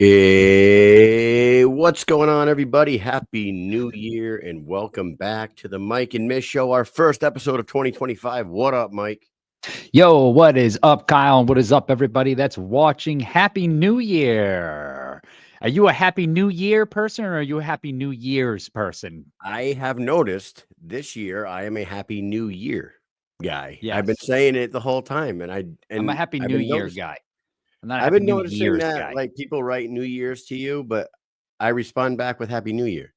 Hey, what's going on, everybody? Happy New Year and welcome back to the Mike and Mish Show, our first episode of 2025. What up, Mike? Yo, what is up, Kyle? And what is up, everybody that's watching? Happy New Year. Are you a Happy New Year person or are you a Happy New Year's person? I have noticed this year I am a Happy New Year guy. I've been Yes. saying it the whole time, and I'm a Happy New Year noticing guy. I'm not a I've Happy been New noticing Year's that guy. like people write New Year's to you, but I respond back with Happy New Year.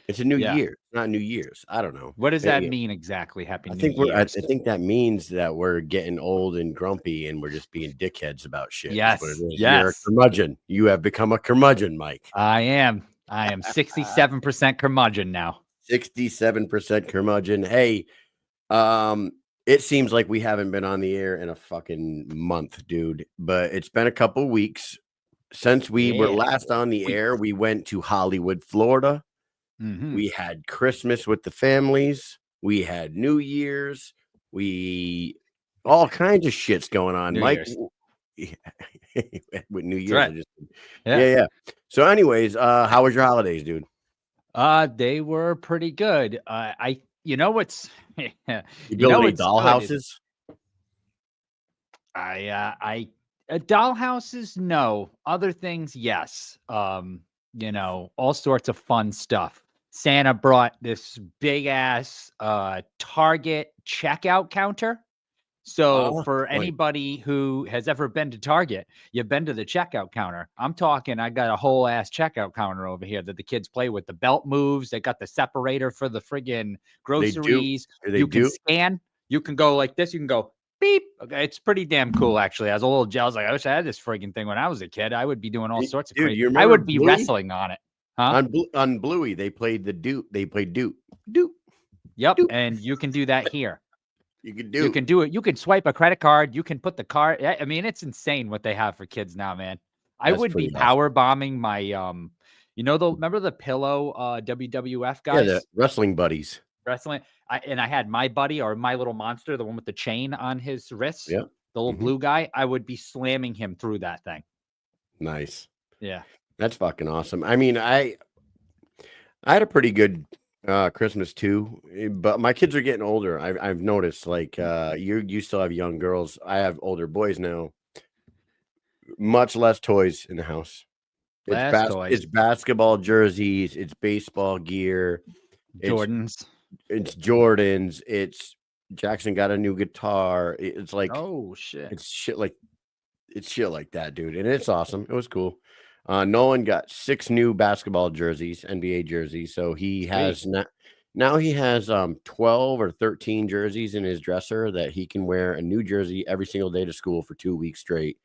It's a new Yeah. year, not New Year's. I don't know. What does that Maybe mean exactly? Happy I New think I Year's. think that means that we're getting old and grumpy and we're just being dickheads about shit. Is what it Yes. is. You're a Yes. curmudgeon. You have become a curmudgeon, Mike. I am. I am 67% curmudgeon now. 67% curmudgeon. Hey, it seems like we haven't been on the air in a fucking month, dude. But it's been a couple weeks since we were Yeah. last on the air. We went to Hollywood, Florida. We had Christmas with the families. We had New Year's. We all kinds of shit's going on, New Mike. Year's. With New That's Year's, right. yeah. So, anyways, how was your holidays, dude? They were pretty good. You know what's, You you build know any what's good is dollhouses? dollhouses, no. Other things, yes. All sorts of fun stuff. Santa brought this big ass Target checkout counter. So for Like anybody who has ever been to Target, you've been to the checkout counter. I'm talking, I got a whole ass checkout counter over here that the kids play with. The belt moves. They got the separator for the friggin' they do. groceries. They You can do. scan. You can go like this. You can go beep. Okay, it's pretty damn cool, actually. As a little gel, I was like, I wish I had this friggin' thing when I was a kid. I would be doing all sorts of Dude, crazy. you I remember would be Bluey? wrestling on it, huh? On Bluey, they played the Doot. They played Doot. Doot. Yep. Doot. And you can do that here. You could You do. can do it. You can swipe a credit card. You can put the card. I mean, it's insane what they have for kids now, man. I That's would be pretty awesome. power bombing my remember the pillow WWF Yeah, the guys wrestling buddies. wrestling? I had my buddy or my little monster, the one with the chain on his wrist, Yeah. the little blue guy. I would be slamming him through that thing. Nice. Yeah. That's fucking awesome. I mean, I had a pretty good Christmas too, but my kids are getting older. I've noticed, like you still have young girls. I have older boys now. Much less toys in the house. Last toys. It's basketball jerseys, it's baseball gear, it's Jordans. it's Jordans, it's Jackson got a new guitar. It's like Oh shit. it's shit like that, dude. And it's awesome. It was cool. Nolan got 6 new basketball jerseys, NBA jerseys. So he has now he has 12 or 13 jerseys in his dresser that he can wear a new jersey every single day to school for 2 weeks straight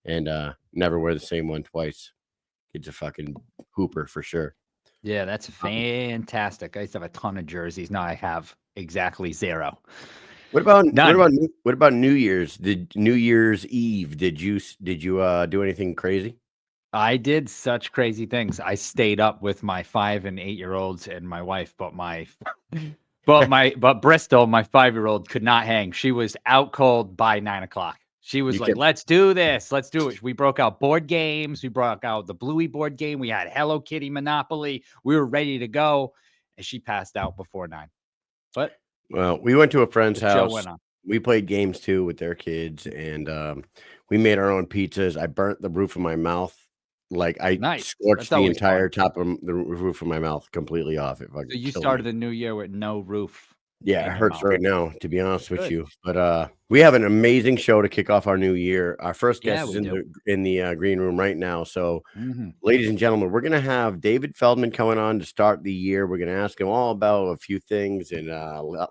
and never wear the same one twice. Kid's a fucking hooper for sure. Yeah, that's fantastic. I used to have a ton of jerseys. Now I have exactly 0. What about None. New Year's? Did New Year's Eve? Did you do anything crazy? I did such crazy things. I stayed up with my 5 and 8-year-olds and my wife, but Bristol, my 5-year-old, could not hang. She was out cold by 9:00. She was You like, kept "Let's do this. Let's do it." We broke out board games. We broke out the Bluey board game. We had Hello Kitty Monopoly. We were ready to go, and she passed out before 9. But Well, we went to a friend's the show house. went on. We played games too with their kids, and we made our own pizzas. I burnt the roof of my mouth. Like I Nice. scorched That's the always fun. entire top of the roof of my mouth completely off. It fucking So you killed started me. the new year with no roof Yeah, it in your hurts mouth. right now, to be honest with Good. you. But we have an amazing show to kick off our new year. Our first Yeah, guest is we do. in the green room right now. So, Mhm. ladies and gentlemen, we're gonna have David Feldman coming on to start the year. We're gonna ask him all about a few things and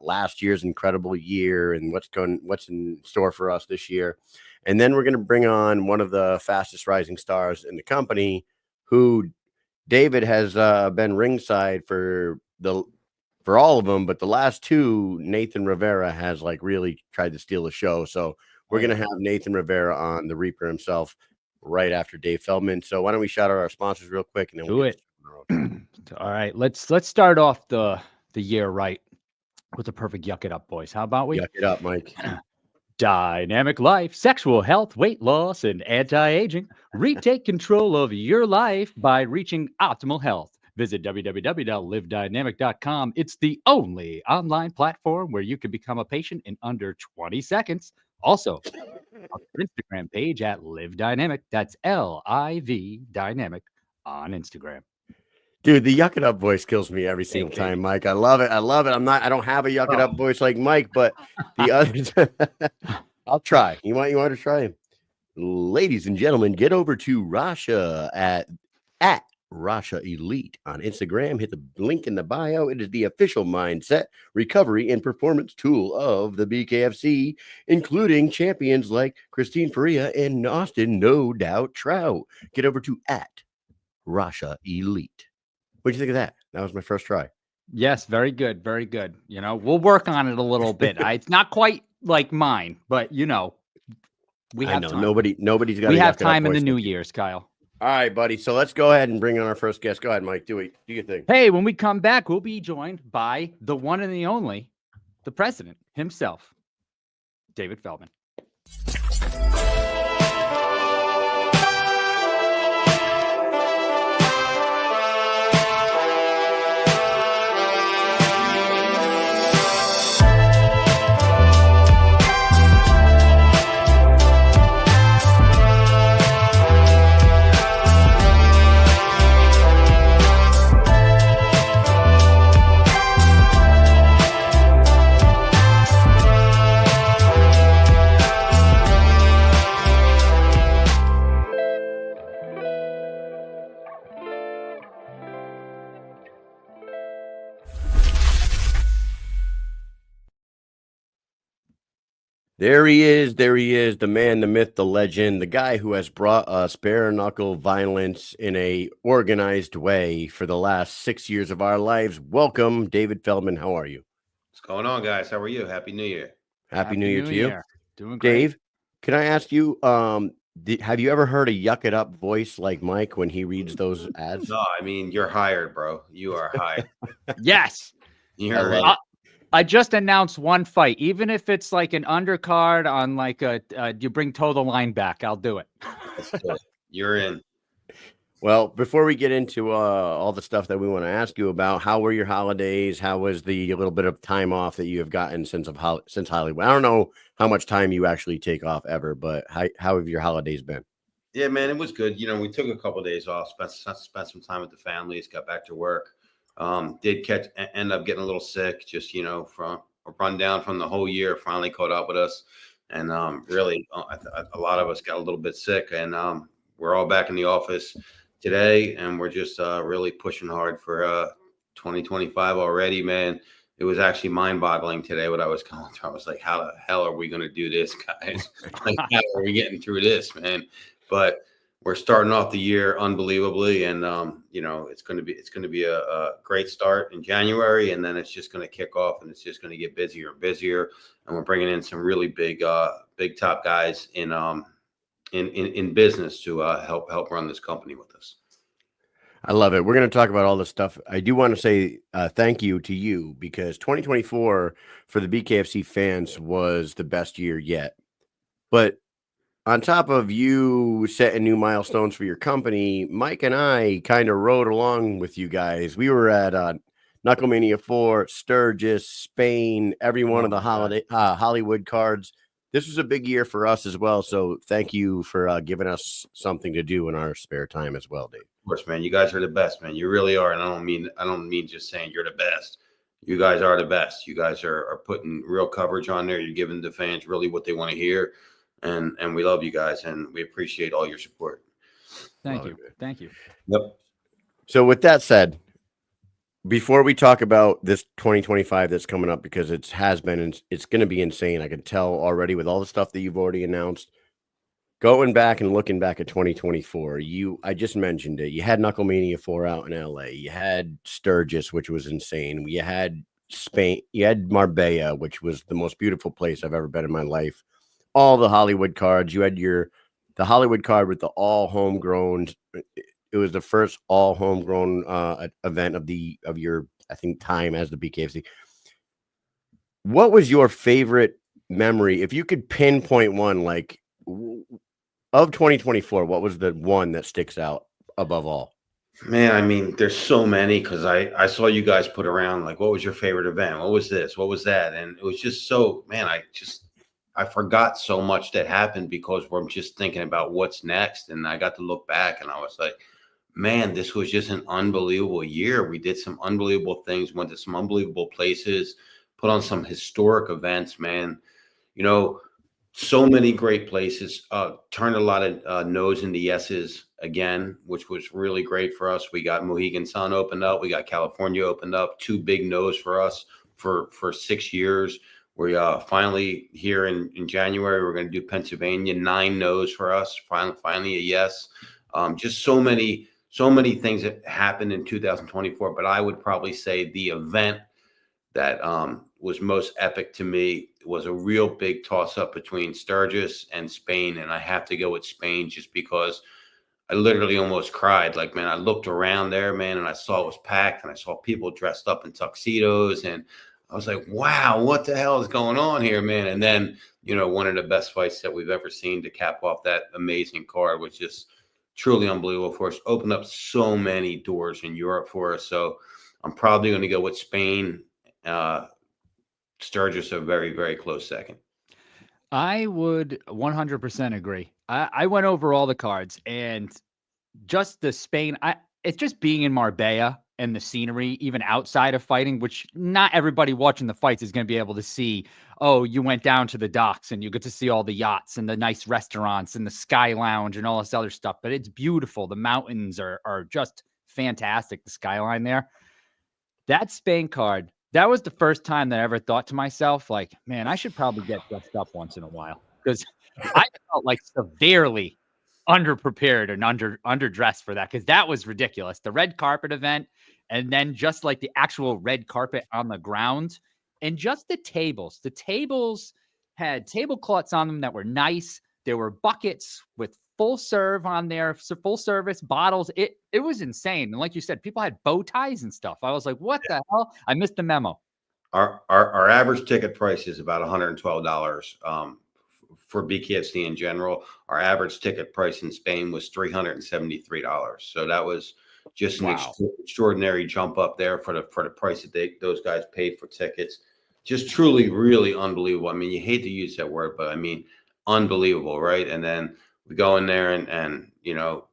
last year's incredible year and what's in store for us this year. And then we're gonna bring on one of the fastest rising stars in the company, who David has been ringside for all of them, but the last 2, Nathan Rivera has like really tried to steal the show. So we're Oh, gonna yeah. have Nathan Rivera on, the Reaper himself, right after Dave Feldman. So why don't we shout out our sponsors real quick and then we'll Do get it. this on the road. All right, let's start off the year right with the perfect yuck it up, boys. How about we? Yuck it up, Mike. Dynamic life, sexual health, weight loss, and anti-aging. Retake control of your life by reaching optimal health. Visit www.livedynamic.com. It's the only online platform where you can become a patient in under 20 seconds. Also, on their Instagram page at Live Dynamic. That's LIV Dynamic on Instagram. Dude, the yuck it up voice kills me every Hey, single baby. time, Mike. I love it. I love it. I don't have a yuck it Oh. up voice like Mike, but the other I'll try. You want to try? Ladies and gentlemen, get over to Rasha at Rasha Elite on Instagram. Hit the link in the bio. It is the official mindset, recovery, and performance tool of the BKFC, including champions like Christine Faria and Austin No Doubt Trout. Get over to Rasha Elite. What'd you think of that? That was my first try. Yes, very good. Very good. You know, we'll work on it a little bit. It's not quite like mine, but we have time. Nobody's got. We have time in the new years, Kyle. All right, buddy. So let's go ahead and bring on our first guest. Go ahead, Mike. Do your thing. Hey, when we come back, we'll be joined by the one and the only, the president himself, David Feldman. There he is, the man, the myth, the legend, the guy who has brought us bare knuckle violence in a organized way for the last 6 years of our lives. Welcome, David Feldman. How are you? What's going on, guys? How are you? Happy New Year. Happy New Year to you. Doing great. Dave, can I ask you, have you ever heard a yuck it up voice like Mike when he reads those ads? No, I mean, you're hired, bro. You are hired. Yes. I just announced one fight, even if it's like an undercard on like you bring total line back, I'll do it. You're in. Well, before we get into all the stuff that we want to ask you about, how were your holidays? How was the little bit of time off that you have gotten since Hollywood? I don't know how much time you actually take off ever, but how have your holidays been? Yeah, man, it was good. We took a couple of days off, spent some time with the families, got back to work. Did end up getting a little sick, just from a rundown from the whole year. Finally caught up with us, and really, a lot of us got a little bit sick, and we're all back in the office today, and we're just really pushing hard for 2025 already, man. It was actually mind-boggling today what I was going through. I was like, how the hell are we going to do this, guys? Like, how are we getting through this, man? But we're starting off the year unbelievably, and it's going to be a great start in January, and then it's just going to kick off, and it's just going to get busier and busier. And we're bringing in some really big top guys in business to help run this company with us. I love it. We're going to talk about all this stuff. I do want to say thank you to you, because 2024 for the BKFC fans was the best year yet. But on top of you setting new milestones for your company, Mike and I kind of rode along with you guys. We were at Knucklemania 4, Sturgis, Spain, every one of the Hollywood cards. This was a big year for us as well. So thank you for giving us something to do in our spare time as well, Dave. Of course, man. You guys are the best, man. You really are. And I don't mean just saying you're the best. You guys are the best. You guys are putting real coverage on there. You're giving the fans really what they want to hear. And we love you guys, and we appreciate all your support. Thank you. Thank you. Yep. So with that said, before we talk about this 2025 that's coming up, because it's going to be insane. I can tell already with all the stuff that you've already announced. Going back and looking back at 2024, I just mentioned it. You had Knucklemania 4 out in LA. You had Sturgis, which was insane. You had Spain. You had Marbella, which was the most beautiful place I've ever been in my life. All the Hollywood cards. You had the Hollywood card with the all homegrown. It was the first all homegrown event of your, I think, time as the BKFC. What was your favorite memory, if you could pinpoint one, like of 2024, what was the one that sticks out above all? Man, I mean, there's so many because I saw you guys put around like, what was your favorite event? What was this? What was that? And it was just so, man, I forgot so much that happened because we're just thinking about what's next. And I got to look back and I was like, man, this was just an unbelievable year. We did some unbelievable things, went to some unbelievable places, put on some historic events, man. You know, so many great places. Turned a lot of no's into yeses again, which was really great for us. We got Mohegan Sun opened up. We got California opened up. Two big no's for us for 6 years. We finally here in January, we're going to do Pennsylvania. 9 no's for us. Finally a yes. Just so many things that happened in 2024. But I would probably say the event that was most epic to me was a real big toss up between Sturgis and Spain. And I have to go with Spain just because I literally almost cried. Like, man, I looked around there, man, and I saw it was packed and I saw people dressed up in tuxedos. And I was like, wow, what the hell is going on here, man? And then, you know, one of the best fights that we've ever seen to cap off that amazing card was just truly unbelievable for us. Opened up so many doors in Europe for us. So I'm probably going to go with Spain. Sturgis a very, very close second. I would 100% agree. I went over all the cards and just the Spain. It's just being in Marbella and the scenery, even outside of fighting, which not everybody watching the fights is going to be able to see. Oh, you went down to the docks and you get to see all the yachts and the nice restaurants and the Sky Lounge and all this other stuff. But it's beautiful. The mountains are just fantastic. The skyline there. That Spain card, that was the first time that I ever thought to myself, like, man, I should probably get dressed up once in a while because I felt like severely underprepared and underdressed for that because that was ridiculous. The red carpet event, and then just like the actual red carpet on the ground, and just the tables. The tables had tablecloths on them that were nice. There were buckets with full serve on there, full service bottles. It was insane. And like you said, people had bow ties and stuff. I was like, what the hell? I missed the memo. Our average ticket price is about $112 for BKFC in general. Our average ticket price in Spain was $373. So that was just an extraordinary jump up there for the price that those guys paid for tickets. Just truly, really unbelievable. I mean, you hate to use that word, but I mean, unbelievable, right? And then we go in there and you know,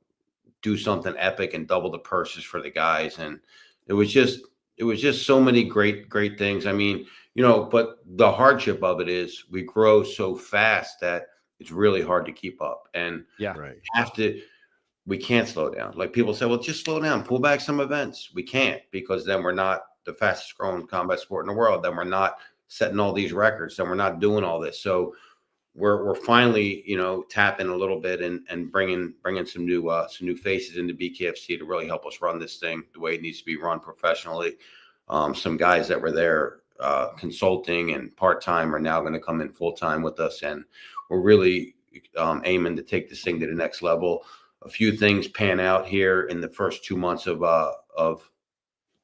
do something epic and double the purses for the guys. And it was just so many great things. I mean, you know, but the hardship of it is we grow so fast that it's really hard to keep up. And we can't slow down. Like people say, well, just slow down, pull back some events. We can't, because then we're not the fastest growing combat sport in the world. Then we're not setting all these records. Then we're not doing all this. So we're finally, you know, tapping a little bit and bringing some new faces into BKFC to really help us run this thing the way it needs to be run professionally. Some guys that were there consulting and part-time are now going to come in full-time with us, and we're really aiming to take this thing to the next level. A few things pan out here in the first 2 months of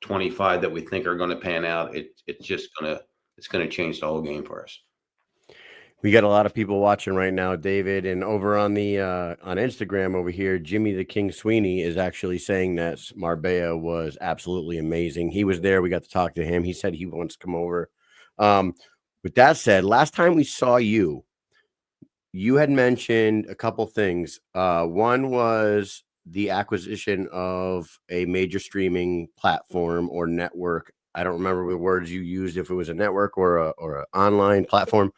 25 that we think are going to pan out. It's going to change the whole game for us. We got a lot of people watching right now, David, and over on the on Instagram over here, Jimmy the King Sweeney is actually saying that Marbella was absolutely amazing. He was there. We got to talk to him. He said he wants to come over. With that said, last time we saw you, you had mentioned a couple things. One was the acquisition of a major streaming platform or network. I don't remember the words you used, if it was a network or an online platform.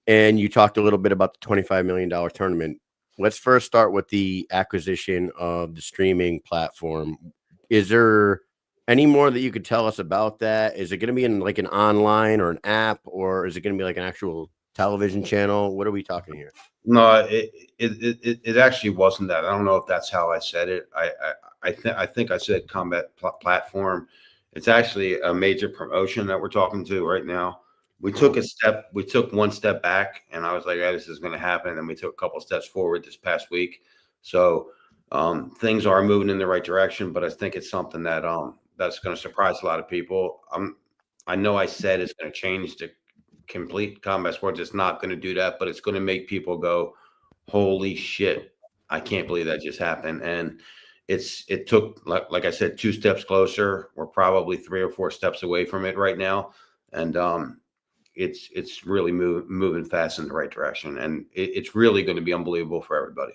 And you talked a little bit about the $25 million tournament. Let's first start with the acquisition of the streaming platform. Is there any more that you could tell us about that? Is it going to be in like an online or an app, or is it going to be like an actual television channel? What are we talking here? No, it actually wasn't that. I don't know if that's how I said it. I think I said combat platform. It's actually a major promotion that we're talking to right now. We took one step back, and I was like, this is going to happen. And we took a couple steps forward this past week. So things are moving in the right direction, but I think it's something that that's going to surprise a lot of people. I know I said it's going to change complete combat sports, it's not going to do that, but it's going to make people go, holy shit, I can't believe that just happened. And it took, like I said, 2 steps closer. We're probably 3 or 4 steps away from it right now. And it's really moving fast in the right direction. And it's really going to be unbelievable for everybody.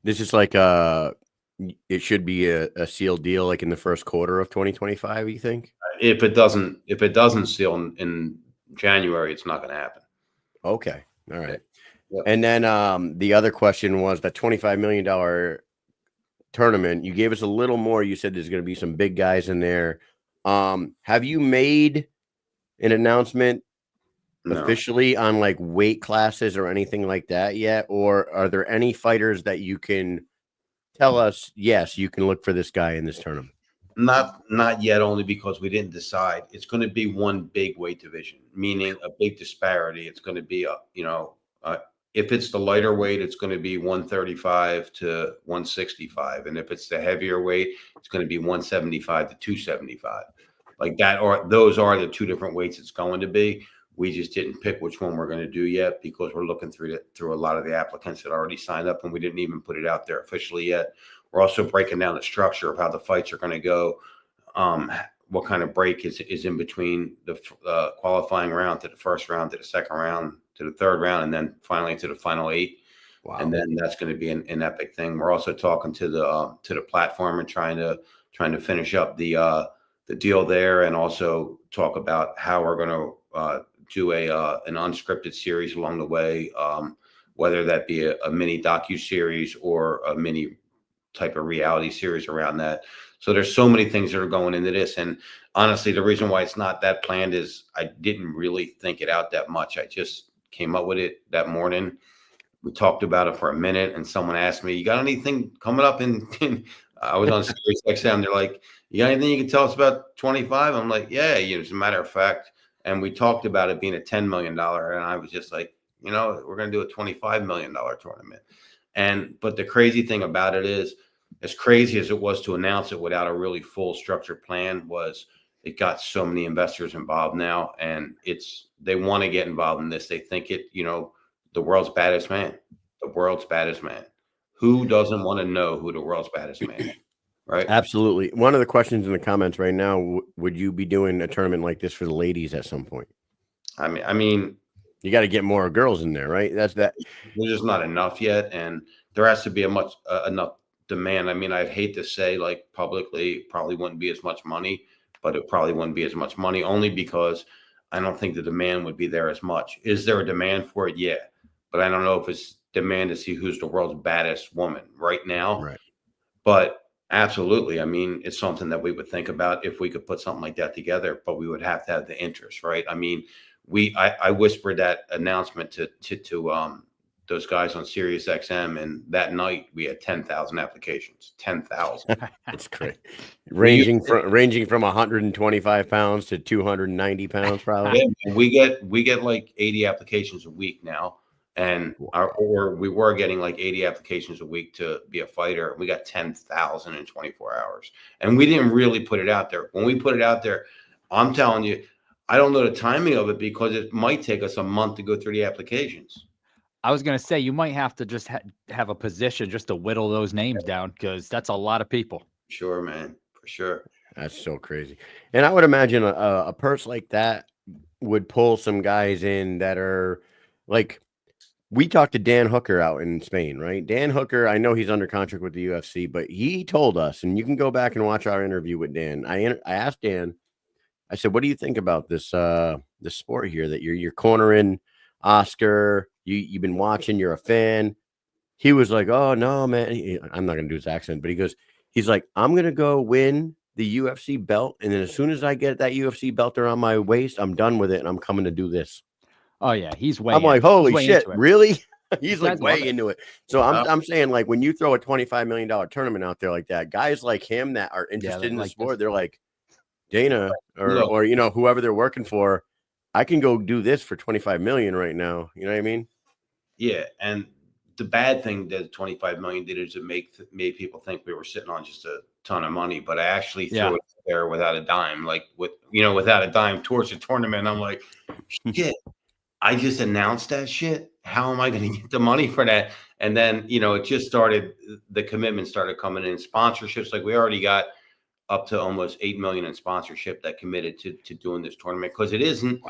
This is like it should be a sealed deal like in the first quarter of 2025, you think? If it doesn't seal in January, it's not going to happen. Okay. All right. Yep. And then the other question was that $25 million tournament. You gave us a little more. You said there's going to be some big guys in there. Have you made an announcement officially on like weight classes or anything like that yet? Or are there any fighters that you can tell us, yes, you can look for this guy in this tournament? Not yet, only because we didn't decide. It's going to be one big weight division, meaning a big disparity. It's going to be if it's the lighter weight, it's going to be 135 to 165, and if it's the heavier weight, it's going to be 175 to 275, like that. Or those are the 2 different weights it's going to be. We just didn't pick which one we're going to do yet because we're looking through a lot of the applicants that already signed up, and we didn't even put it out there officially yet. We're also breaking down the structure of how the fights are going to go, what kind of break is in between the qualifying round to the first round to the second round to the third round, and then finally to the final 8. Wow. And then that's going to be an epic thing. We're also talking to the platform and trying to finish up the deal there, and also talk about how we're going to do an unscripted series along the way, whether that be a mini docu-series or a mini type of reality series around that. So there's so many things that are going into this. And honestly, the reason why it's not that planned is I didn't really think it out that much. I just came up with it that morning. We talked about it for a minute, and someone asked me, you got anything coming up in I was on Sirius XM. They're like, you got anything you can tell us about 25? I'm like, yeah, as a matter of fact. And we talked about it being a $10 million. And I was just like, we're going to do a $25 million tournament. But the crazy thing about it is, as crazy as it was to announce it without a really full structured plan, was it got so many investors involved now, and they want to get involved in this. They think the world's baddest man, Who doesn't want to know who the world's baddest man is? Right? Absolutely. One of the questions in the comments right now, would you be doing a tournament like this for the ladies at some point? I mean, you got to get more girls in there, right? There's just not enough yet, and there has to be enough demand. I mean, I'd hate to say, like, publicly, probably wouldn't be as much money, but it probably wouldn't be as much money, only because I don't think the demand would be there as much. Is there a demand for it? Yeah, but I don't know if it's demand to see who's the world's baddest woman right now. Right. But absolutely, I mean, it's something that we would think about if we could put something like that together, but we would have to have the interest, right? I mean, I whispered that announcement to those guys on Sirius XM, and that night we had 10,000 applications. 10,000. That's great. Ranging from 125 pounds to 290 pounds, probably. Yeah, we get like 80 applications a week now, and we were getting like 80 applications a week to be a fighter. We got 10,000 in 24 hours, and we didn't really put it out there. When we put it out there, I'm telling you, I don't know the timing of it, because it might take us a month to go through the applications. I was going to say, you might have to just have a position just to whittle those names down, because that's a lot of people. Sure, man. For sure. That's so crazy. And I would imagine a purse like that would pull some guys in that are like, we talked to Dan Hooker out in Spain, right? Dan Hooker, I know he's under contract with the UFC, but he told us, and you can go back and watch our interview with Dan. I asked Dan, I said, what do you think about this sport here, that you're cornering Oscar? You've been watching, you're a fan. He was like, oh no, man. I'm not gonna do his accent, but he's like, I'm gonna go win the UFC belt, and then as soon as I get that UFC belt around my waist, I'm done with it, and I'm coming to do this. Oh yeah, he's way. I'm like, holy shit, really? He's like way into it. So Wow. I'm saying, like, when you throw a $25 million tournament out there like that, guys like him that are interested in the sport, they're like, Dana or whoever they're working for, I can go do this for 25 million right now. You know what I mean? Yeah, and the bad thing that 25 million did is it made people think we were sitting on just a ton of money, but I actually threw it there without a dime, like without a dime towards the tournament. I'm like, shit, I just announced that shit. How am I going to get the money for that? And then, it just started, the commitment started coming in, sponsorships. Like we already got up to almost 8 million in sponsorship that committed to doing this tournament. Cause it isn't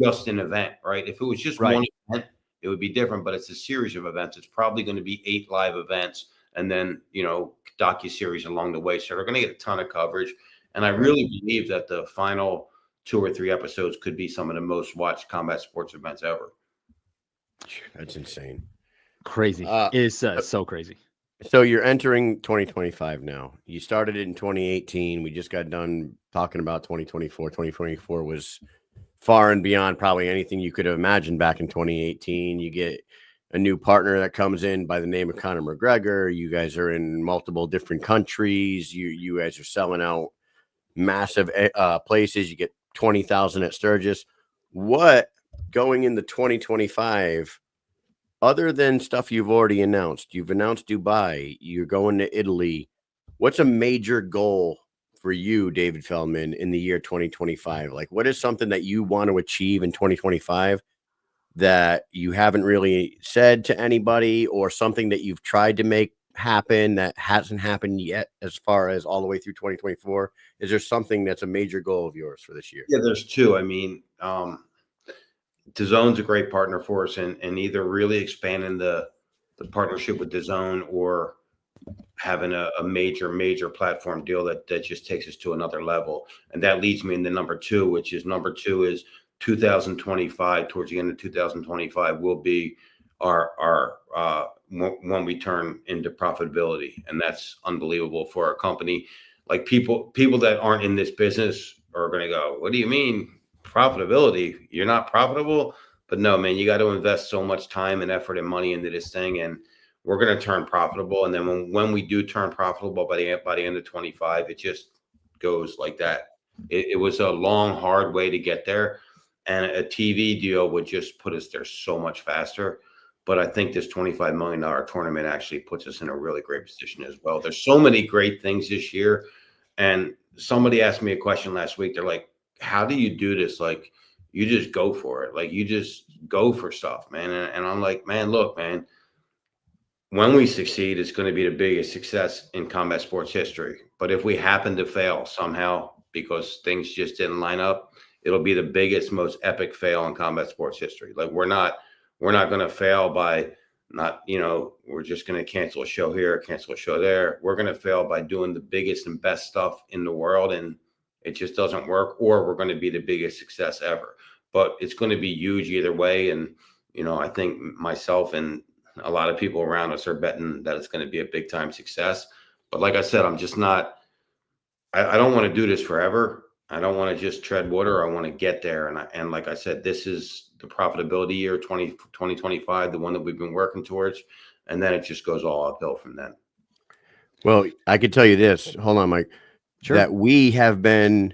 just an event, right? If it was just one event, it would be different, but it's a series of events. It's probably going to be 8 live events and then, docuseries along the way. So they're going to get a ton of coverage. And I really believe that the final 2 or 3 episodes could be some of the most watched combat sports events ever. That's insane. Crazy. It's so crazy. So you're entering 2025 now. You started it in 2018. We just got done talking about 2024. 2024 was far and beyond probably anything you could have imagined back in 2018. You get a new partner that comes in by the name of Conor McGregor. You guys are in multiple different countries. You guys are selling out massive places. You get 20,000 at Sturgis. What going into 2025, other than stuff you've already announced? You've announced Dubai, you're going to Italy. What's a major goal for you, David Feldman, in the year 2025? Like, what is something that you want to achieve in 2025 that you haven't really said to anybody, or something that you've tried to make happen that hasn't happened yet, as far as all the way through 2024? Is there something that's a major goal of yours for this year? Yeah, there's 2. I mean, DAZN's a great partner for us, and either really expanding the partnership with DAZN or having a major platform deal that just takes us to another level. And that leads me into number 2, which is 2025, towards the end of 2025 will be our when we turn into profitability. And that's unbelievable for our company. Like people that aren't in this business are going to go, what do you mean profitability? You're not profitable? But no, man, you got to invest so much time and effort and money into this thing. And we're going to turn profitable. And then when we do turn profitable by the end of 25, it just goes like that. It was a long, hard way to get there. And a TV deal would just put us there so much faster. But I think this $25 million tournament actually puts us in a really great position as well. There's so many great things this year. And somebody asked me a question last week. They're like, how do you do this? Like, you just go for it. Like, you just go for stuff, man. And I'm like, man, look, man, when we succeed, it's going to be the biggest success in combat sports history. But if we happen to fail somehow because things just didn't line up, it'll be the biggest, most epic fail in combat sports history. Like, we're not going to fail by not, we're just going to cancel a show here, cancel a show there. We're going to fail by doing the biggest and best stuff in the world, and it just doesn't work, or we're going to be the biggest success ever. But it's going to be huge either way. And, I think myself and a lot of people around us are betting that it's going to be a big time success. But like I said, I'm just not, I don't want to do this forever. I don't want to just tread water. I want to get there. And like I said, this is the profitability year, 2025, the one that we've been working towards. And then it just goes all uphill from then. Well, I could tell you this. Hold on, Mike. Sure. That we have been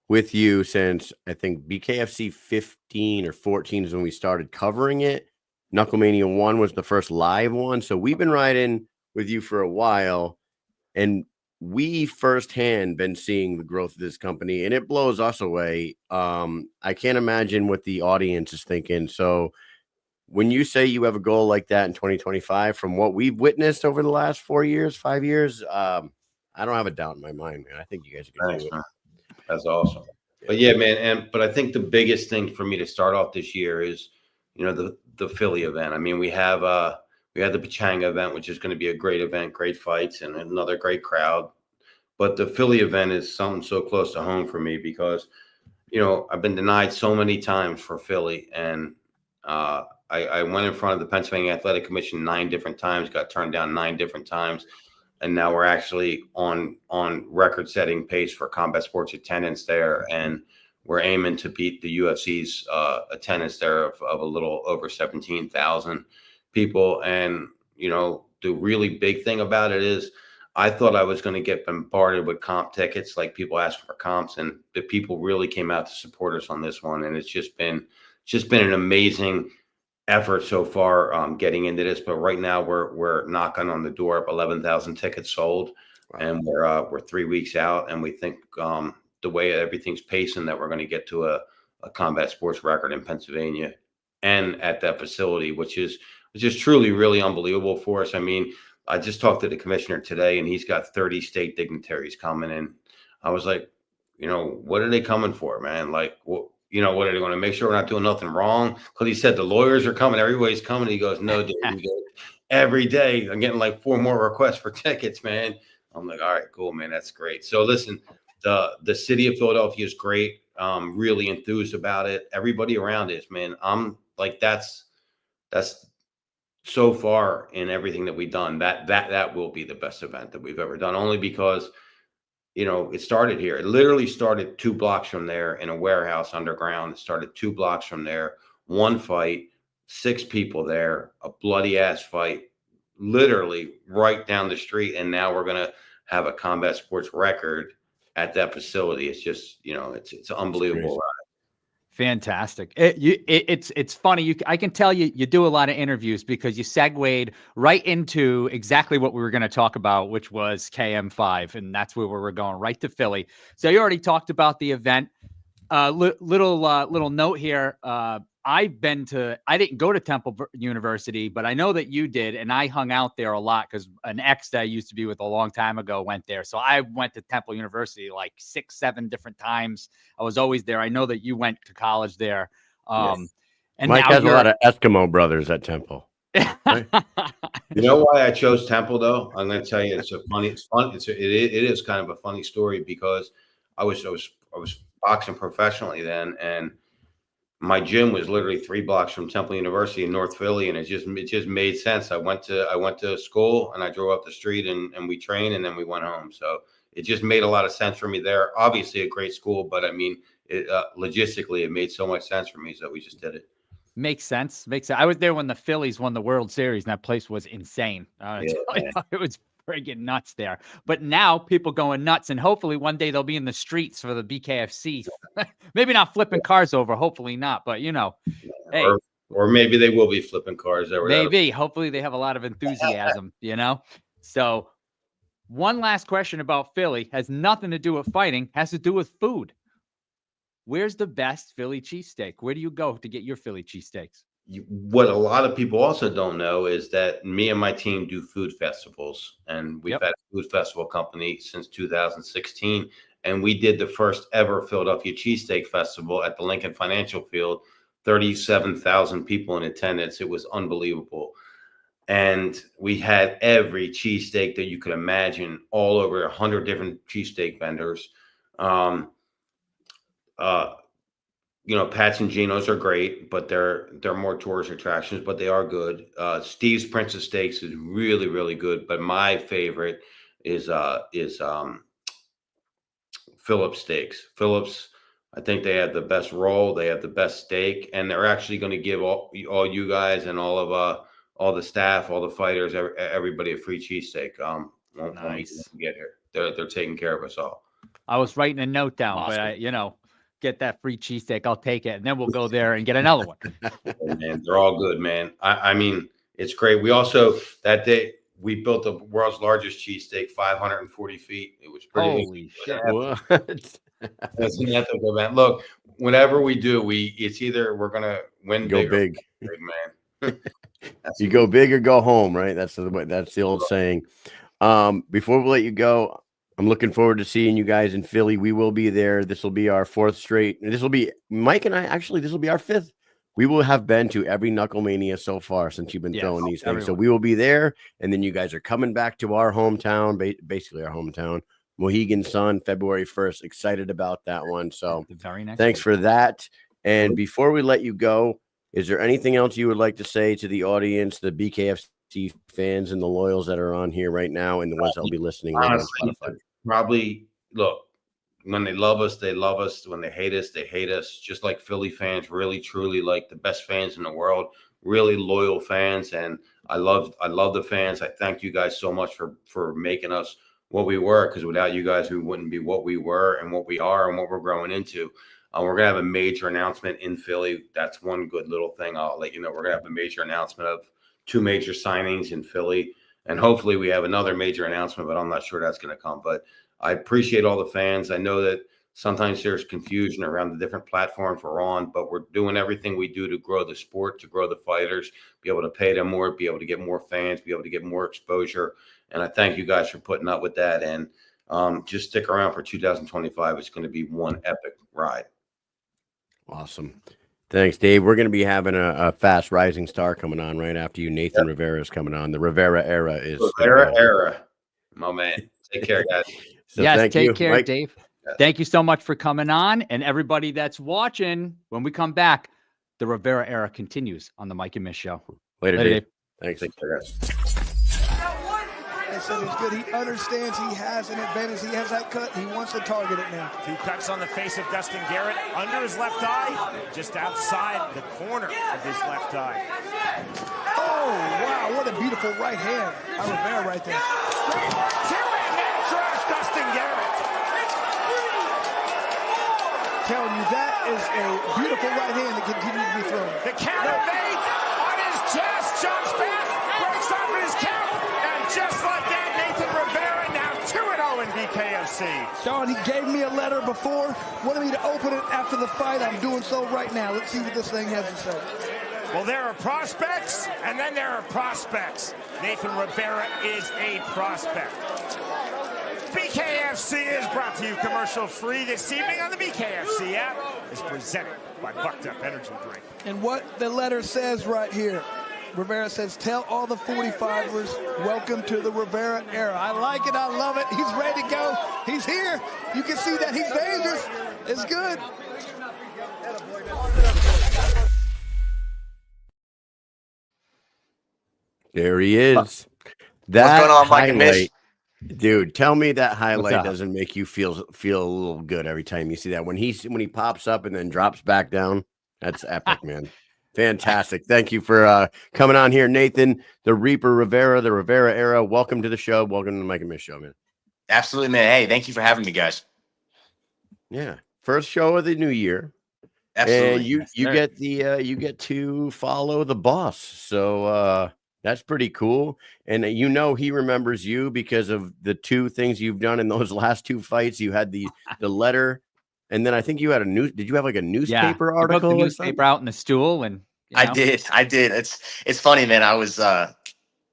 with you since, I think, BKFC 15 or 14 is when we started covering it. Knucklemania 1 was the first live one. So we've been riding with you for a while. And we firsthand been seeing the growth of this company, and it blows us away. I can't imagine what the audience is thinking. So when you say you have a goal like that in 2025, from what we've witnessed over the last 4 years, 5 years, I don't have a doubt in my mind, man. I think you guys are going to do it. Man. That's awesome. But yeah, man. But I think the biggest thing for me to start off this year is, the Philly event. I mean, we had the Pachanga event, which is going to be a great event, great fights, and another great crowd. But the Philly event is something so close to home for me because, I've been denied so many times for Philly. And I went in front of the Pennsylvania Athletic Commission 9 different times, got turned down 9 different times. And now we're actually on record-setting pace for combat sports attendance there. And we're aiming to beat the UFC's attendance there of a little over 17,000 people. And, the really big thing about it is I thought I was going to get bombarded with comp tickets, like people asking for comps, and the people really came out to support us on this one. And it's just been an amazing effort so far getting into this, but right now we're knocking on the door of 11,000 tickets sold. Wow. And we're 3 weeks out, and we think the way everything's pacing that we're going to get to a combat sports record in Pennsylvania and at that facility, which is truly really unbelievable for us. I mean, I just talked to the commissioner today, and he's got 30 state dignitaries coming in. I was like, what are they coming for, man? Like, what are they going to make sure we're not doing nothing wrong? Because he said the lawyers are coming, everybody's coming. He goes, no, dude. He goes, every day I'm getting like 4 more requests for tickets, man. I'm like, all right, cool, man. That's great. So listen, the city of Philadelphia is great. Really enthused about it. Everybody around is, man. I'm like, that's so far in everything that we've done, that will be the best event that we've ever done, only because it started here. It literally started 2 blocks from there in a warehouse underground. It started 2 blocks from there. 1 fight, 6 people there, a bloody ass fight, literally right down the street. And now we're going to have a combat sports record at that facility. It's just, it's unbelievable. Fantastic. It's funny. I can tell you do a lot of interviews because you segued right into exactly what we were going to talk about, which was KM5, and that's where we were going, right to Philly. So you already talked about the event. Little note here. I didn't go to Temple University, but I know that you did, and I hung out there a lot because an ex that I used to be with a long time ago went there. So I went to Temple University like 6, 7 different times. I was always there. I know that you went to college there. Yes. And Mike has a lot of Eskimo brothers at Temple. Right? You know why I chose Temple, though? I'm going to tell you, it's fun. It is kind of a funny story because I was boxing professionally then, and my gym was literally 3 blocks from Temple University in North Philly, and it just made sense. I went to school, and I drove up the street, and we trained, and then we went home. So it just made a lot of sense for me there. Obviously, a great school, but I mean, logistically, it made so much sense for me, so we just did it. Makes sense. I was there when the Phillies won the World Series, and that place was insane. It was friggin' nuts there. But now people going nuts, and hopefully one day they'll be in the streets for the BKFC. Maybe not flipping cars over. Hopefully not. But hey, or maybe they will be flipping cars. Maybe. Hopefully they have a lot of enthusiasm. So one last question about Philly has nothing to do with fighting. Has to do with food. Where's the best Philly cheesesteak? Where do you go to get your Philly cheesesteaks? What a lot of people also don't know is that me and my team do food festivals, and we've had a food festival company since 2016. And we did the first ever Philadelphia Cheesesteak Festival at the Lincoln Financial Field, 37,000 people in attendance. It was unbelievable. And we had every cheesesteak that you could imagine, all over 100 different cheesesteak vendors. Pat's and Geno's are great, but they're more tourist attractions, but they are good. Steve's Prince of Steaks is really, really good, but my favorite is Phillips Steaks. Phillips, I think they have the best roll, they have the best steak, and they're actually going to give all you guys and all the staff, all the fighters, everybody a free cheesesteak. When we get here, they're taking care of us all. I was writing a note down, awesome. But get that free cheesesteak, I'll take it, and then we'll go there and get another one. Man, they're all good, man. I mean, it's great. We also that day we built the world's largest cheesesteak, 540 feet. It was pretty. Holy shit! That's an ethic event. Look, whenever we do, it's either we're gonna win big, man. You go big or go home, right? That's the old saying. Before we let you go, I'm looking forward to seeing you guys in Philly. We will be there. This will be our 4th straight. And this will be Mike and I. Actually, this will be our 5th. We will have been to every Knucklemania so far since you've been throwing these things. So we will be there. And then you guys are coming back to our hometown, basically our hometown, Mohegan Sun, February 1st. Excited about that one. So thanks for that. And before we let you go, is there anything else you would like to say to the audience, the BKFC fans and the loyals that are on here right now and the ones that will be listening? Honestly, probably, look, when they love us, they love us. When they hate us, they hate us. Just like Philly fans, really, truly, like the best fans in the world, really loyal fans. And I love the fans. I thank you guys so much for making us what we were, because without you guys, we wouldn't be what we were and what we are and what we're growing into. We're going to have a major announcement in Philly. That's one good little thing. I'll let you know. We're going to have a major announcement of 2 major signings in Philly. And hopefully we have another major announcement, but I'm not sure that's going to come. But I appreciate all the fans. I know that sometimes there's confusion around the different platforms we're on, but we're doing everything we do to grow the sport, to grow the fighters, be able to pay them more, be able to get more fans, be able to get more exposure. And I thank you guys for putting up with that. And just stick around for 2025. It's going to be one epic ride. Awesome. Thanks, Dave. We're going to be having a fast rising star coming on right after you. Nathan Rivera is coming on. The Rivera era is Rivera era. My man. Take care, guys. So yes, take care, Mike. Dave. Yes. Thank you so much for coming on. And everybody that's watching, when we come back, the Rivera era continues on the Mike and Mish Show. Later, Dave. Thanks. Take care, guys. They said he's good. He understands he has an advantage. He has that cut. He wants to target it now. 2 cuts on the face of Dustin Garrett, under his left eye, just outside the corner of his left eye. Oh, wow. What a beautiful right hand by Rivera right there. Two-hand neck trash, Dustin Garrett. Telling you, that is a beautiful right hand that continues to be thrown. The counter bait on his chest, jumps back, breaks off his count, and just like that, Nathan Rivera now 2-0 in BKFC. Sean, he gave me a letter before, wanted me to open it after the fight. I'm doing so right now. Let's see what this thing has to say. Well, there are prospects, and then there are prospects. Nathan Rivera is a prospect. BKFC is brought to you commercial-free this evening on the BKFC app. It's presented by Bucked Up Energy Drink. And what the letter says right here, Rivera says, tell all the 45ers, welcome to the Rivera era. I like it. I love it. He's ready to go. He's here. You can see that he's dangerous. It's good. There he is. What's going on, Mike and Mish? Dude, tell me that highlight doesn't make you feel a little good every time you see that. When he pops up and then drops back down, that's epic, man. Fantastic. Thank you for coming on here, Nathan, the Reaper Rivera, the Rivera era. Welcome to the show. Welcome to the Mike and Mish Show, man. Absolutely, man. Hey, thank you for having me, guys. Yeah. First show of the new year. Absolutely. And you get to follow the boss. So that's pretty cool. And he remembers you because of the 2 things you've done in those last 2 fights. You had the letter, and then I think you had did you have like a newspaper article? The newspaper out in the stool, and I did. It's funny, man. I was the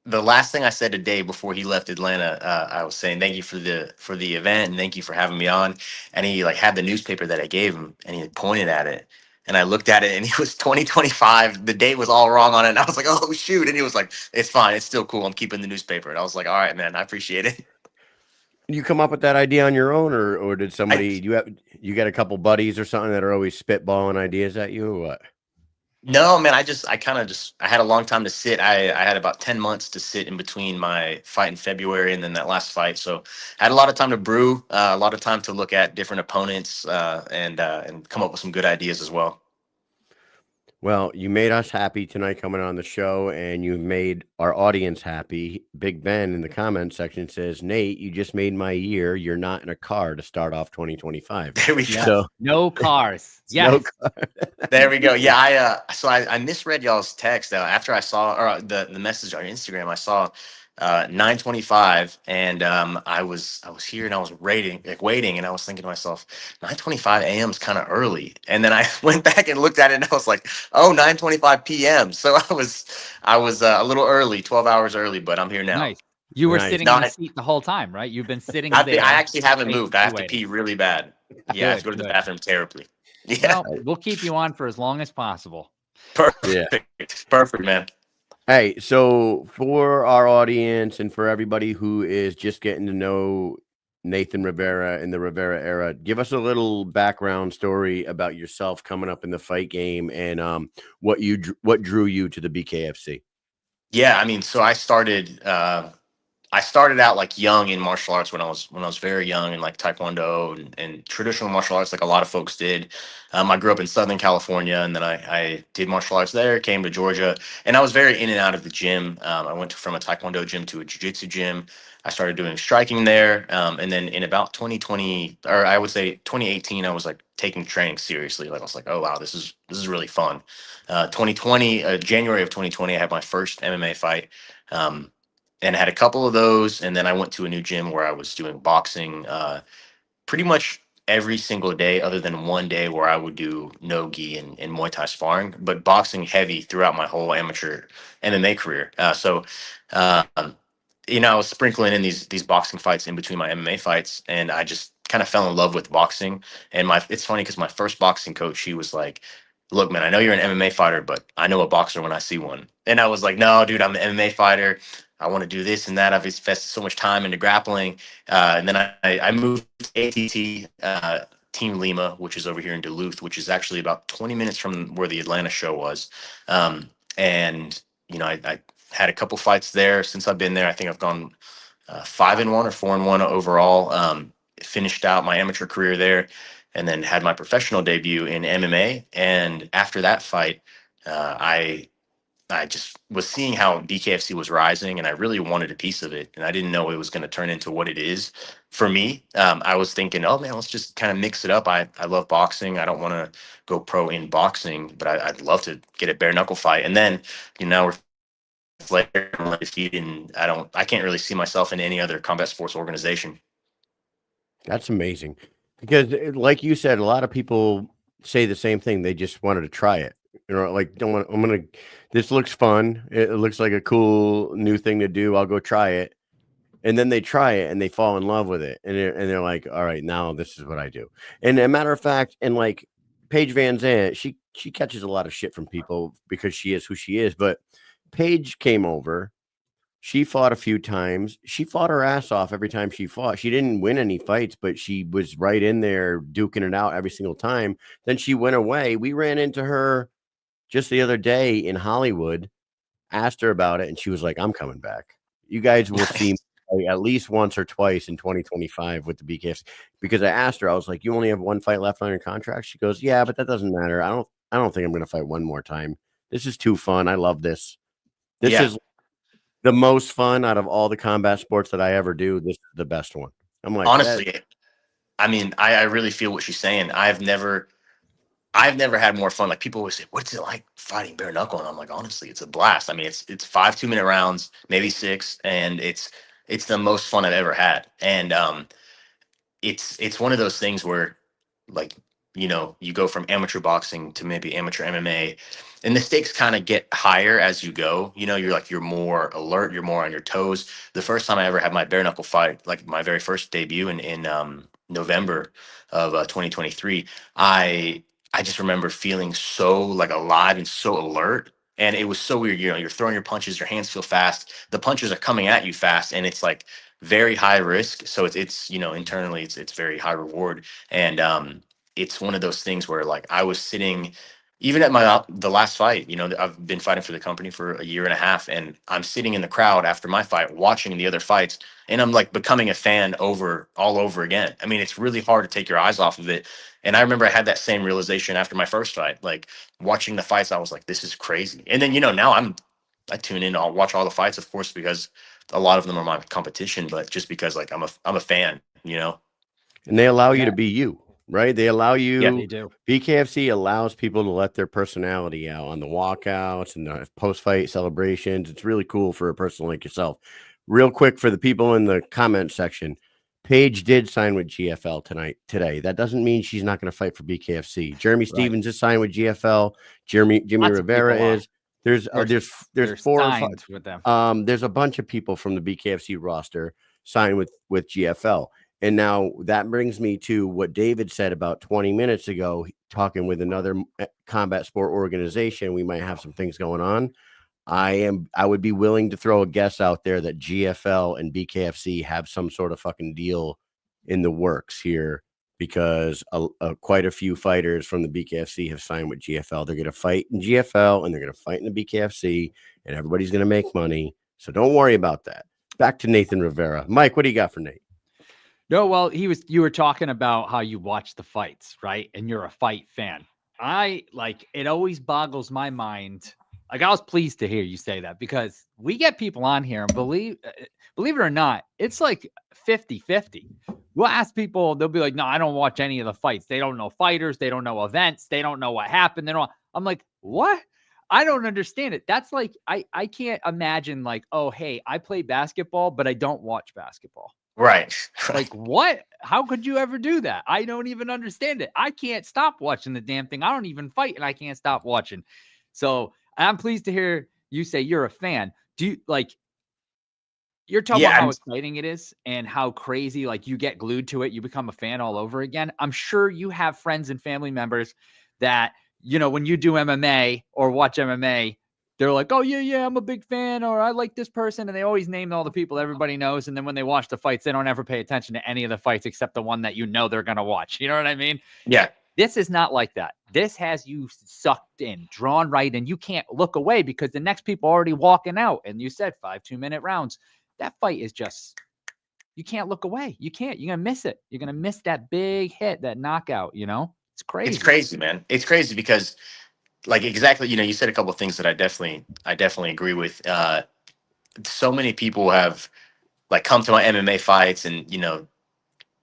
last thing I said to Dave before he left Atlanta. I was saying thank you for the event and thank you for having me on. And he had the newspaper that I gave him, and he pointed at it. And I looked at it, and it was 2025. The date was all wrong on it. And I was like, oh, shoot. And he was like, it's fine. It's still cool. I'm keeping the newspaper. And I was like, all right, man, I appreciate it. You come up with that idea on your own, or did somebody, you got a couple buddies or something that are always spitballing ideas at you, or what? No, man, I had a long time to sit. I had about 10 months to sit in between my fight in February and then that last fight. So I had a lot of time to brew, a lot of time to look at different opponents and come up with some good ideas as well. Well, you made us happy tonight coming on the show, and you made our audience happy. Big Ben in the comment section says, Nate, you just made my year. You're not in a car to start off 2025. There we go. So, no cars. Yes. No car. There we go. Yeah, I misread y'all's text after I saw or the message on Instagram. I saw 9:25, and I was here and I was waiting, and I was thinking to myself, 9:25 a.m. is kind of early. And then I went back and looked at it, and I was like, oh, 9:25 p.m. So I was a little early, 12 hours early, but I'm here now. Nice. You were sitting in the seat the whole time, right? You've been sitting there. I actually haven't moved. I have to pee really bad. Yeah, I have to go to the bathroom terribly. Yeah. Well, we'll keep you on for as long as possible. Perfect. Yeah. Perfect, man. Hey, so for our audience and for everybody who is just getting to know Nathan Rivera and the Rivera era, give us a little background story about yourself coming up in the fight game and what drew you to the BKFC. Yeah, I mean, so I started. I I started out like young in martial arts when I was very young, in like Taekwondo and traditional martial arts, like a lot of folks did. I grew up in Southern California, and then I did martial arts there. Came to Georgia, and I was very in and out of the gym. I went from a Taekwondo gym to a Jiu-Jitsu gym. I started doing striking there, and then in about 2020, or I would say 2018, I was like taking training seriously. Like I was like, oh wow, this is really fun. 2020, January of 2020, I had my first MMA fight. And I had a couple of those, and then I went to a new gym where I was doing boxing pretty much every single day, other than one day where I would do no gi and Muay Thai sparring, but boxing heavy throughout my whole amateur MMA career. Um, I was sprinkling in these boxing fights in between my MMA fights, and I just kind of fell in love with boxing. And it's funny because my first boxing coach, he was like, "Look, man, I know you're an MMA fighter, but I know a boxer when I see one." And I was like, "No, dude, I'm an MMA fighter. I want to do this and that. I've invested so much time into grappling." And then I moved to ATT, Team Lima, which is over here in Duluth, which is actually about 20 minutes from where the Atlanta show was. And I had a couple fights there since I've been there. I think I've gone 5-1 or 4-1 overall. Finished out my amateur career there, and then had my professional debut in MMA. And after that fight, I just was seeing how BKFC was rising, and I really wanted a piece of it. And I didn't know it was going to turn into what it is for me. I was thinking, oh man, let's just kind of mix it up. I love boxing. I don't want to go pro in boxing, but I'd love to get a bare knuckle fight. And then, we're later undefeated, and I can't really see myself in any other combat sports organization. That's amazing. Because like you said, a lot of people say the same thing. They just wanted to try it. Like, this looks fun. It looks like a cool new thing to do. I'll go try it. And then they try it and they fall in love with it. And they're like, all right, now this is what I do. And a matter of fact, and like Paige Van Zandt, she catches a lot of shit from people because she is who she is. But Paige came over. She fought a few times. She fought her ass off every time she fought. She didn't win any fights, but she was right in there duking it out every single time. Then she went away. We ran into her just the other day in Hollywood, asked her about it, and she was like, I'm coming back. You guys will see me at least once or twice in 2025 with the BKFC. Because I asked her, I was like, you only have one fight left on your contract? She goes, yeah, but that doesn't matter. I don't think I'm going to fight one more time. This is too fun. I love this. This is the most fun out of all the combat sports that I ever do. This is the best one. I'm like, honestly, I mean, I really feel what she's saying. I've never had more fun. Like, people always say, what's it like fighting bare knuckle? And I'm like, honestly, it's a blast. I mean, it's 5 2-minute rounds, maybe 6, and it's the most fun I've ever had. And it's one of those things where, like, you go from amateur boxing to maybe amateur MMA, and the stakes kind of get higher as you go. You're more alert, you're more on your toes. The first time I ever had my bare knuckle fight, like my very first debut in November of 2023, I just remember feeling so like alive and so alert. And it was so weird. You're throwing your punches, your hands feel fast. The punches are coming at you fast, and it's like very high risk. So it's internally it's very high reward. And it's one of those things where, like, I was sitting, even at the last fight, I've been fighting for the company for a year and a half, and I'm sitting in the crowd after my fight, watching the other fights, and I'm like becoming a fan all over again. I mean, it's really hard to take your eyes off of it. And I remember I had that same realization after my first fight, like watching the fights, I was like, this is crazy. And then, now I tune in, I'll watch all the fights, of course, because a lot of them are my competition, but just because, like, I'm a fan, And they allow you to be you. Right? They allow you. Yeah, they do. BKFC allows people to let their personality out on the walkouts and the post-fight celebrations. It's really cool for a person like yourself. Real quick, for the people in the comment section, Paige did sign with GFL today. That doesn't mean she's not going to fight for BKFC. Jeremy Stevens is signed with GFL. Jimmy Rivera is. There's 4 or 5 with them. There's a bunch of people from the BKFC roster signed with GFL. And now that brings me to what David said about 20 minutes ago, talking with another combat sport organization. We might have some things going on. I would be willing to throw a guess out there that GFL and BKFC have some sort of fucking deal in the works here, because quite a few fighters from the BKFC have signed with GFL. They're going to fight in GFL and they're going to fight in the BKFC, and everybody's going to make money. So don't worry about that. back to Nathan Rivera. Mike, what do you got for Nate? No, well, you were talking about how you watch the fights, right? And you're a fight fan. It always boggles my mind. Like, I was pleased to hear you say that, because we get people on here and believe it or not, it's like 50-50. We'll ask people, they'll be like, no, I don't watch any of the fights. They don't know fighters. They don't know events. They don't know what happened. I'm like, what? I don't understand it. That's like, I can't imagine like, oh, hey, I play basketball, but I don't watch basketball. Right. Like, what? How could you ever do that? I don't even understand it. I can't stop watching the damn thing. I don't even fight, and I can't stop watching. So I'm pleased to hear you say you're a fan. Do you like? You're talking Yeah. about how exciting it is and how crazy, like, you get glued to it. You become a fan all over again. I'm sure you have friends and family members that, when you do MMA or watch MMA, they're like, oh, yeah, I'm a big fan, or I like this person. And they always name all the people everybody knows. And then when they watch the fights, they don't ever pay attention to any of the fights except the one that they're going to watch. You know what I mean? Yeah. This is not like that. This has you sucked in, drawn right in. You can't look away because the next people are already walking out. And you said 5 2-minute rounds. That fight is just, you can't look away. You can't. You're going to miss it. You're going to miss that big hit, that knockout, It's crazy. It's crazy, man. It's crazy because, like, exactly, you said a couple of things that I definitely agree with. So many people have, like, come to my MMA fights, and,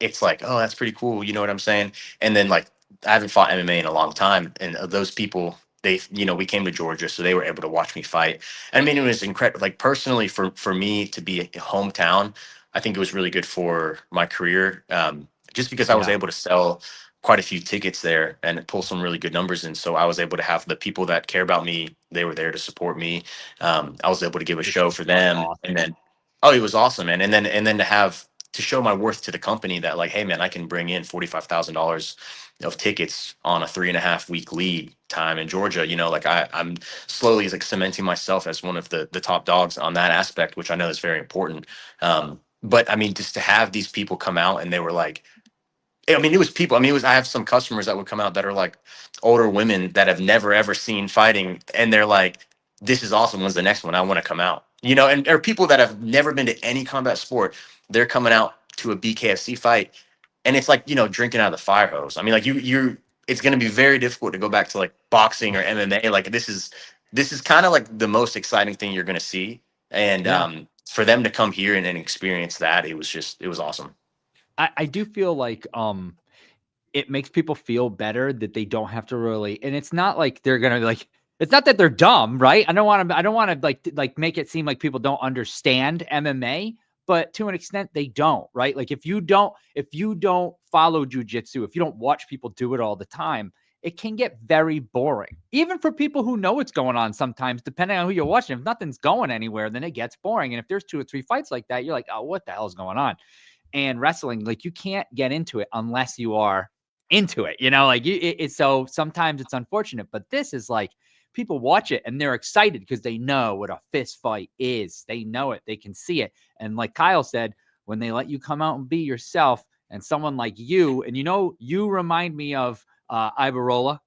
it's like, oh, that's pretty cool. You know what I'm saying? And then, like, I haven't fought MMA in a long time. And of those people, we came to Georgia, so they were able to watch me fight. I mean, it was incredible. Like, personally, for me to be a hometown, I think it was really good for my career. Just because I was able to sell quite a few tickets there and pull some really good numbers in. So I was able to have the people that care about me, they were there to support me. I was able to give a show for them. Awesome. And then, oh, it was awesome, man. And then to show my worth to the company that, like, hey, man, I can bring in $45,000 of tickets on a 3.5 week lead time in Georgia. Like, I'm slowly, like, cementing myself as one of the top dogs on that aspect, which I know is very important. But I mean, just to have these people come out, and they were like, I mean, it was people. I mean, I have some customers that would come out that are like older women that have never ever seen fighting, and they're like, "This is awesome. When's the next one? I want to come out." And there are people that have never been to any combat sport. They're coming out to a BKFC fight, and it's like, drinking out of the fire hose. I mean, like, it's going to be very difficult to go back to, like, boxing or MMA. Like, this is kind of like the most exciting thing you're going to see, and for them to come here and experience that, it was awesome. I do feel like it makes people feel better that they don't have to really, and it's not like they're gonna, like, it's not that they're dumb, right? I don't want to like make it seem like people don't understand MMA, but to an extent they don't, right? Like, if you don't follow jujitsu, if you don't watch people do it all the time, it can get very boring. Even for people who know what's going on sometimes, depending on who you're watching. If nothing's going anywhere, then it gets boring. And if there's 2 or 3 fights like that, you're like, oh, what the hell is going on? And wrestling, like, you can't get into it unless you are into it, so sometimes it's unfortunate, but this is like, people watch it and they're excited because they know what a fist fight is. They know it, they can see it. And like Kyle said, when they let you come out and be yourself, and someone like you, and you remind me of Ibarola,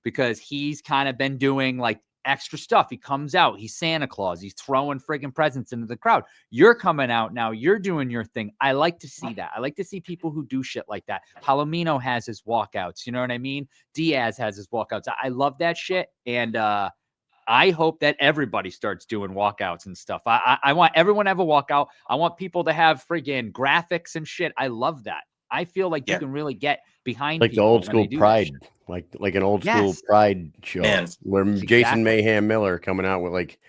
because he's kind of been doing like extra stuff. He comes out, he's Santa Claus, he's throwing friggin' presents into the crowd. You're coming out now, you're doing your thing. I like to see that. I like to see people who do shit like that. Palomino has his walkouts, you know what I mean? Diaz has his walkouts. I love that shit. And I hope that everybody starts doing walkouts and stuff. I want everyone to have a walkout. I want people to have friggin' graphics and shit. I love that. I feel like you can really get behind like the people old when they school do Pride, like an old school Pride show, Man, where Jason Mayhem Miller coming out with like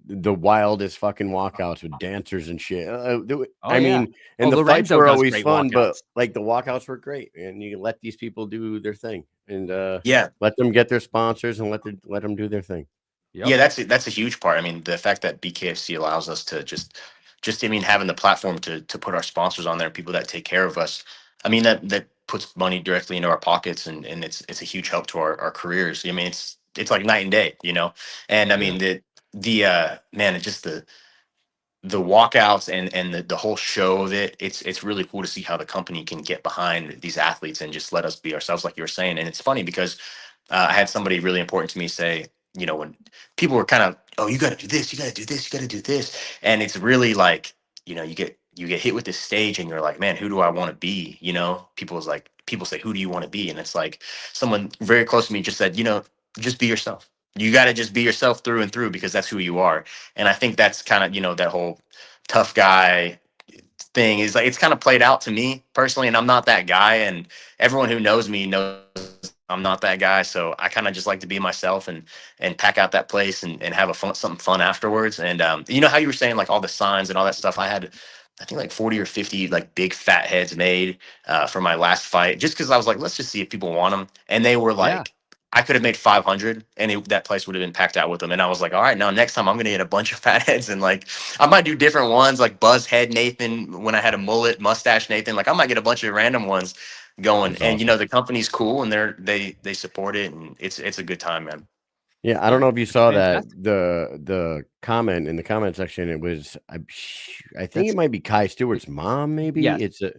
the wildest fucking walkouts with dancers and shit. I mean, and the Lorenzo fights were does always great fun, but walkouts. like the walkouts were great, and you let these people do their thing, and let them get their sponsors and let them do their thing. Yep. Yeah, that's a huge part. I mean, the fact that BKFC allows us to just I mean, having the platform to put our sponsors on there, people that take care of us. I mean, that puts money directly into our pockets, and it's a huge help to our careers. I mean, it's like night and day, And I mean, man, it's just the walkouts and the whole show of it. It's really cool to see how the company can get behind these athletes and just let us be ourselves, like you were saying. And it's funny because I had somebody really important to me say, when people were kind of, oh, you got to do this, you got to do this, you got to do this. And it's really like, you know, you get hit with this stage and you're like, man, who do I want to be? You know, people say, who do you want to be? And it's like someone very close to me just said, you know, just be yourself. You got to just be yourself through and through because that's who you are. And I think that's kind of, you know, that whole tough guy thing is like, it's kind of played out to me personally. And I'm not that guy. And everyone who knows me knows I'm not that guy. So I kind of just like to be myself and pack out that place and have something fun afterwards. And you know how you were saying like all the signs and all that stuff. I had, I think like 40 or 50 like big fat heads made for my last fight, just because I was like, let's just see if people want them. And they were like, Yeah. I could have made 500 and that place would have been packed out with them. And I was like, all right, now next time I'm going to get a bunch of fat heads and like, I might do different ones like Buzz Head Nathan when I had a mullet mustache Nathan. Like I might get a bunch of random ones going. That's And awesome. you know, the company's cool and they support it and it's a good time, man. Yeah, I don't know if you saw that Fantastic. the comment in the comment section. It was I think That's- it might be Kai Stewart's mom. Maybe Yes. it's a,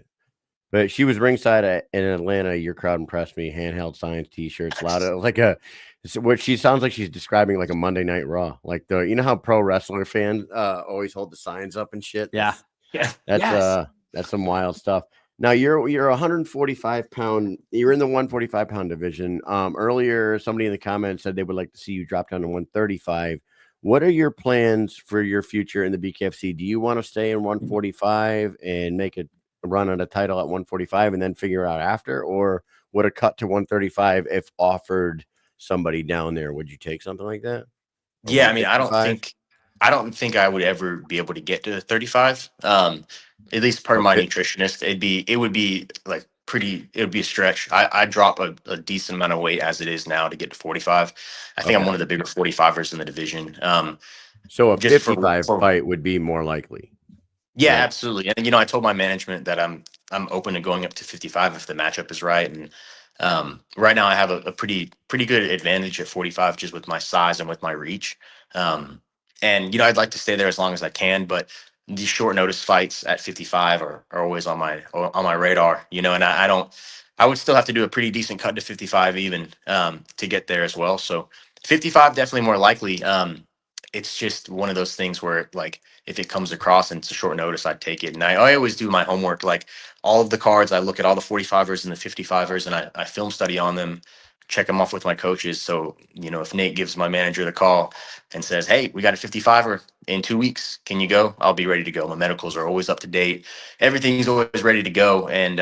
but she was ringside in Atlanta. Your crowd impressed me. Handheld signs, T-shirts, loud like a. What she sounds like she's describing like a Monday Night Raw, like the you know how pro wrestler fans always hold the signs up and shit. Yeah. Yeah. That's some wild stuff. Now you're 145 pound. You're in the 145 pound division. Earlier, somebody in the comments said they would like to see you drop down to 135. What are your plans for your future in the BKFC? Do you want to stay in 145 and make a run on a title at 145 and then figure out after, or would a cut to 135 if offered somebody down there? Would you take something like that? Or Yeah, I mean, 155? I don't think I would ever be able to get to 35. At least per So my nutritionist, it would be like it would be a stretch. I drop a decent amount of weight as it is now to get to 45. I think I'm Okay. one of the bigger 45ers in the division. So a Just for 55 fight would be more likely. Yeah, Right. absolutely. And you know, I told my management that I'm open to going up to 55 if the matchup is right. And right now I have a pretty good advantage at 45 just with my size and with my reach. And you know, I'd like to stay there as long as I can, but these short notice fights at 55 are always on my radar, you know, and I would still have to do a pretty decent cut to 55 even to get there as well. So 55 definitely more likely. It's just one of those things where like if it comes across and it's a short notice, I'd take it. And I always do my homework, like all of the cards, I look at all the 45ers and the 55ers and I film study on them, check them off with my coaches. So, you know, if Nate gives my manager the call and says, hey, we got a 55er in 2 weeks, can you go? I'll be ready to go. My medicals are always up to date. Everything's always ready to go. And,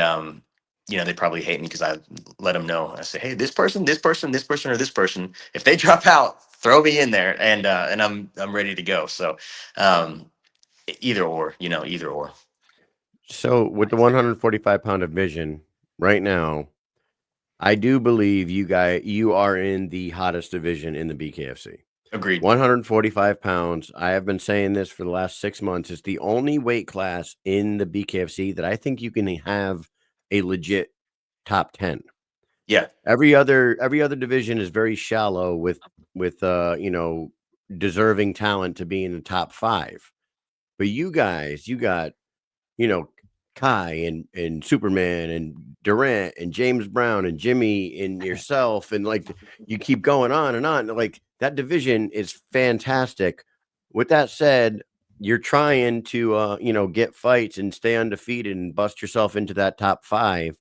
you know, they probably hate me because I let them know. I say, hey, this person, this person, this person, or this person, if they drop out, throw me in there, and I'm ready to go. So either or, you know, either or. So with the 145 pound division right now, I do believe you are in the hottest division in the BKFC. Agreed. 145 pounds. I have been saying this for the last 6 months. It's the only weight class in the BKFC that I think you can have a legit top 10. Yeah. Every other division is very shallow with you know, deserving talent to be in the top 5. But you guys, you got, you know, Kai and Superman and Durant and James Brown and Jimmy and yourself, and like you keep going on and on. Like that division is fantastic. With that said, you're trying to you know, get fights and stay undefeated and bust yourself into that top 5.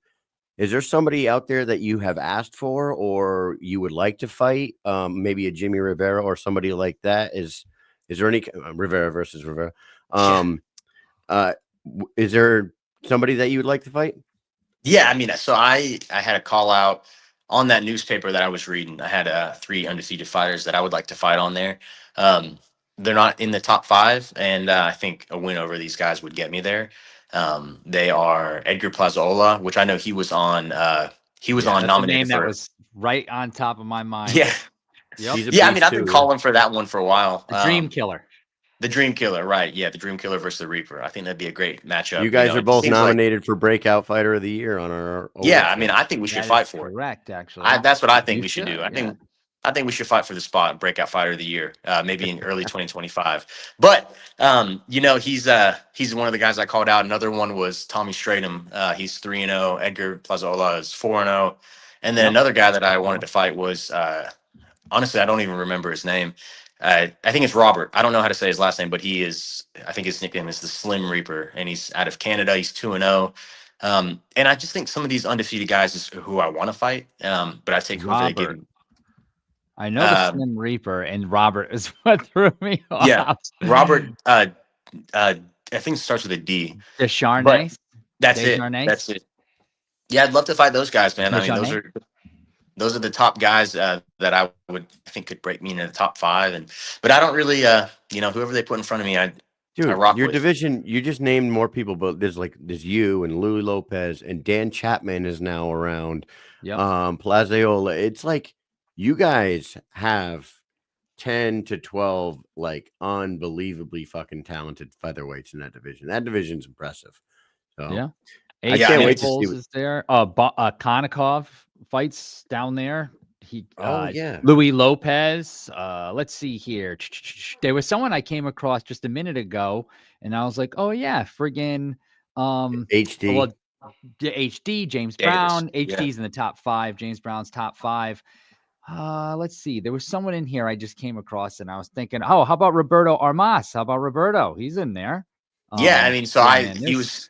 Is there somebody out there that you have asked for or you would like to fight? Maybe a Jimmy Rivera or somebody like that. Is there any Rivera versus Rivera? Is there somebody that you would like to fight? Yeah, I mean, so I had a call out on that newspaper that I was reading. I had 3 undefeated fighters that I would like to fight on there. They're not in the top 5, and I think a win over these guys would get me there. They are Edgar Plazola, which I know he was on. He was on That's a nominated name that for. was right on top of my mind. Yeah, Yep. He's a yeah. I mean, beast I've been too, calling for that one for a while. The Dream Killer. The Dream Killer, right? Yeah, the Dream Killer versus the Reaper. I think that'd be a great matchup. You guys know, are it both seems like- nominated for Breakout Fighter of the Year on our Yeah, awards I mean, show. I think we should That fight is for it. correct, actually. That's what I think You we should do. should, I think we should fight for the spot, breakout fighter of the year, maybe in early 2025. But you know, he's one of the guys I called out. Another one was Tommy Stratum. He's 3-0. Edgar Plazola is 4-0. And then Yep. another guy that I wanted to fight was honestly, I don't even remember his name. I think it's Robert. I don't know how to say his last name, but I think his nickname is the Slim Reaper, and he's out of Canada. He's 2-0. And I just think some of these undefeated guys is who I want to fight. But I take whoever they give Robert. me. I know the Um, Slim Reaper, and Robert is what threw me off. Yeah, Robert. I think it starts with a D. Descharnais. That's it. Desjarnais? That's it. Yeah, I'd love to fight those guys, man. I mean, Desjarnais? those are the top guys that I think could break me into the top 5. But I don't really, whoever they put in front of me, I rock your with. division, you just named more people, but there's you and Louis Lopez and Dan Chapman is now around. Yep. Plaziola. It's like you guys have 10 to 12 like unbelievably fucking talented featherweights in that division. That division's impressive. So Yeah. I can't wait to see is there. Konikov fights down there. yeah. Louis Lopez. Let's see here. There was someone I came across just a minute ago, and I was like, oh yeah, friggin' HD. well, HD, James Davis. Brown. Yeah. HD's in the top 5. James Brown's top 5. Let's see. There was someone in here I just came across, and I was thinking, oh, how about Roberto Armas? How about Roberto? He's in there. Yeah, I mean, so man, he was.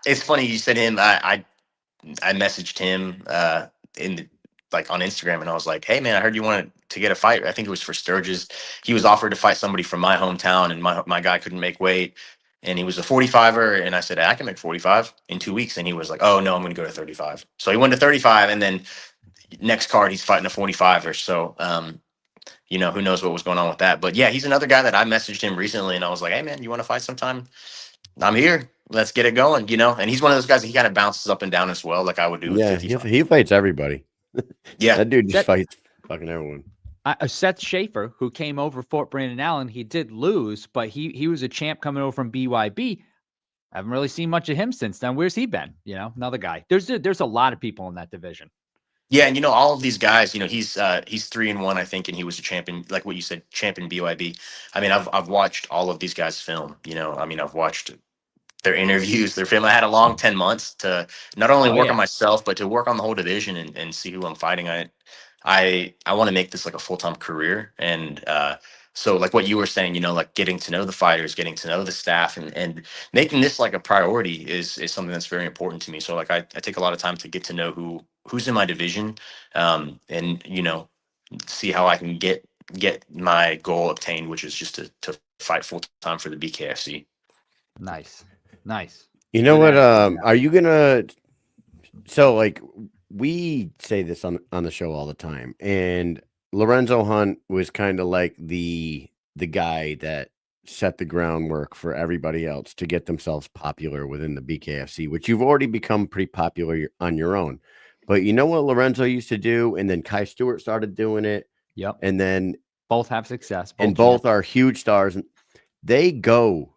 It's funny you said him. I messaged him on Instagram, and I was like, hey man, I heard you wanted to get a fight. I think it was for Sturgis. He was offered to fight somebody from my hometown, and my guy couldn't make weight, and he was a 45er, and I said I can make 45 in 2 weeks, and he was like, oh no, I'm going to go to 35. So he went to 35, and then next card he's fighting a 45er. So who knows what was going on with that. But yeah, he's another guy that I messaged him recently, and I was like, hey man, you want to fight sometime? I'm here. Let's get it going, And he's one of those guys that he kind of bounces up and down as well, like I would do with 55. He fights everybody. Yeah. That dude just fights fucking everyone. Seth Schaefer, who came over Fort Brandon Allen, he did lose, but he was a champ coming over from BYB. I haven't really seen much of him since then. Where's he been? Another guy. There's a lot of people in that division. Yeah, and all of these guys, he's 3-1, I think, and he was a champion, like what you said, champion BYB. I mean, I've watched all of these guys film. I've watched their interviews, their film. I had a long 10 months to not only work on myself, but to work on the whole division and see who I'm fighting. I want to make this like a full-time career. And so like what you were saying, like getting to know the fighters, getting to know the staff, and making this like a priority is something that's very important to me. So like I take a lot of time to get to know who's in my division, and see how I can get my goal obtained, which is just to fight full-time for the BKFC. Nice. You know what? Are you gonna? So like we say this on the show all the time, and Lorenzo Hunt was kind of like the guy that set the groundwork for everybody else to get themselves popular within the BKFC, which you've already become pretty popular on your own. But you know what Lorenzo used to do, and then Kai Stewart started doing it. Yep. And then both have success, both are huge stars, and they go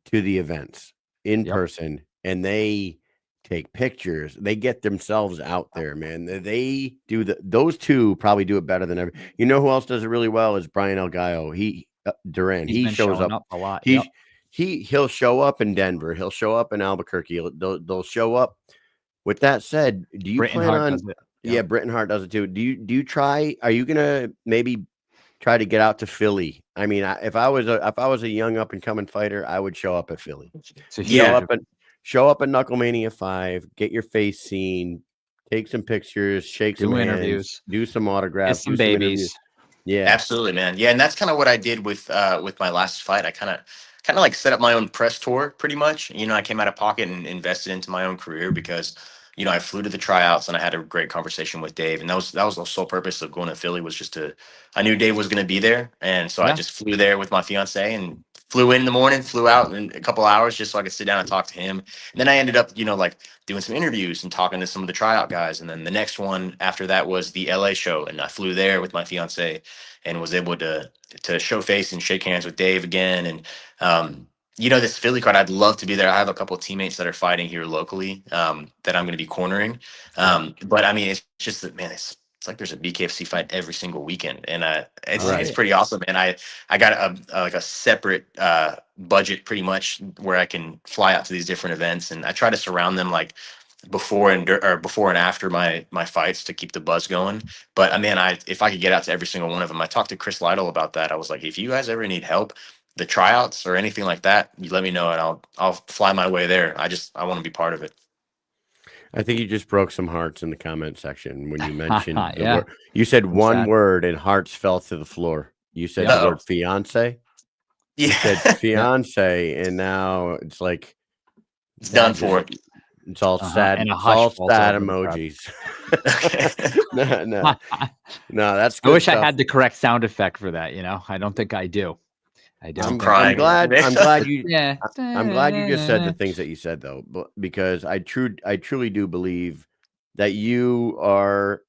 to the events in person, and they take pictures. They get themselves out there, man. They do those two probably do it better than ever. You know who else does it really well is Brian El Gallo. Duran. He shows up a lot. He'll show up in Denver. He'll show up in Albuquerque. They'll show up. With that said, do you Britton plan Hart on? does it. Yeah, Britton Hart does it too. Do you try? Are you gonna maybe try to get out to Philly? I mean, if I was a young up and coming fighter, I would show up at Philly. So show up at Knucklemania 5, get your face seen, take some pictures, shake some interviews, do some autographs, some babies. Yeah, absolutely, man. Yeah, and that's kind of what I did with my last fight. I kind of like set up my own press tour, pretty much. I came out of pocket and invested into my own career because I flew to the tryouts and I had a great conversation with Dave, and that was the sole purpose of going to Philly was just I knew Dave was going to be there, and so I just flew there with my fiance and flew in the morning, flew out in a couple hours just so I could sit down and talk to him. And then I ended up, like doing some interviews and talking to some of the tryout guys. And then the next one after that was the LA show, and I flew there with my fiance and was able to show face and shake hands with Dave again. And this Philly card, I'd love to be there. I have a couple of teammates that are fighting here locally that I'm going to be cornering. But I mean, it's just that, man, it's like there's a BKFC fight every single weekend, and it's pretty awesome. And I got a separate budget pretty much where I can fly out to these different events, and I try to surround them like before and before and after my fights to keep the buzz going. But I mean, if I could get out to every single one of them, I talked to Chris Lytle about that. I was like, if you guys ever need help, the tryouts or anything like that, you let me know and I'll fly my way there. I want to be part of it. I think you just broke some hearts in the comment section when you mentioned the Yeah. word. You said one sad. word and hearts fell to the floor. You said Yeah. the word fiance. You Yeah, said fiance, and now it's like it's done for. It's all sad. And a It's hush all falls sad over the crowd. emojis. Okay. No, that's I good wish stuff. I had the correct sound effect for that. I don't think I do. I don't. I'm crying. I'm glad you. Yeah. I'm glad you just said the things that you said though, because I truly do believe that you are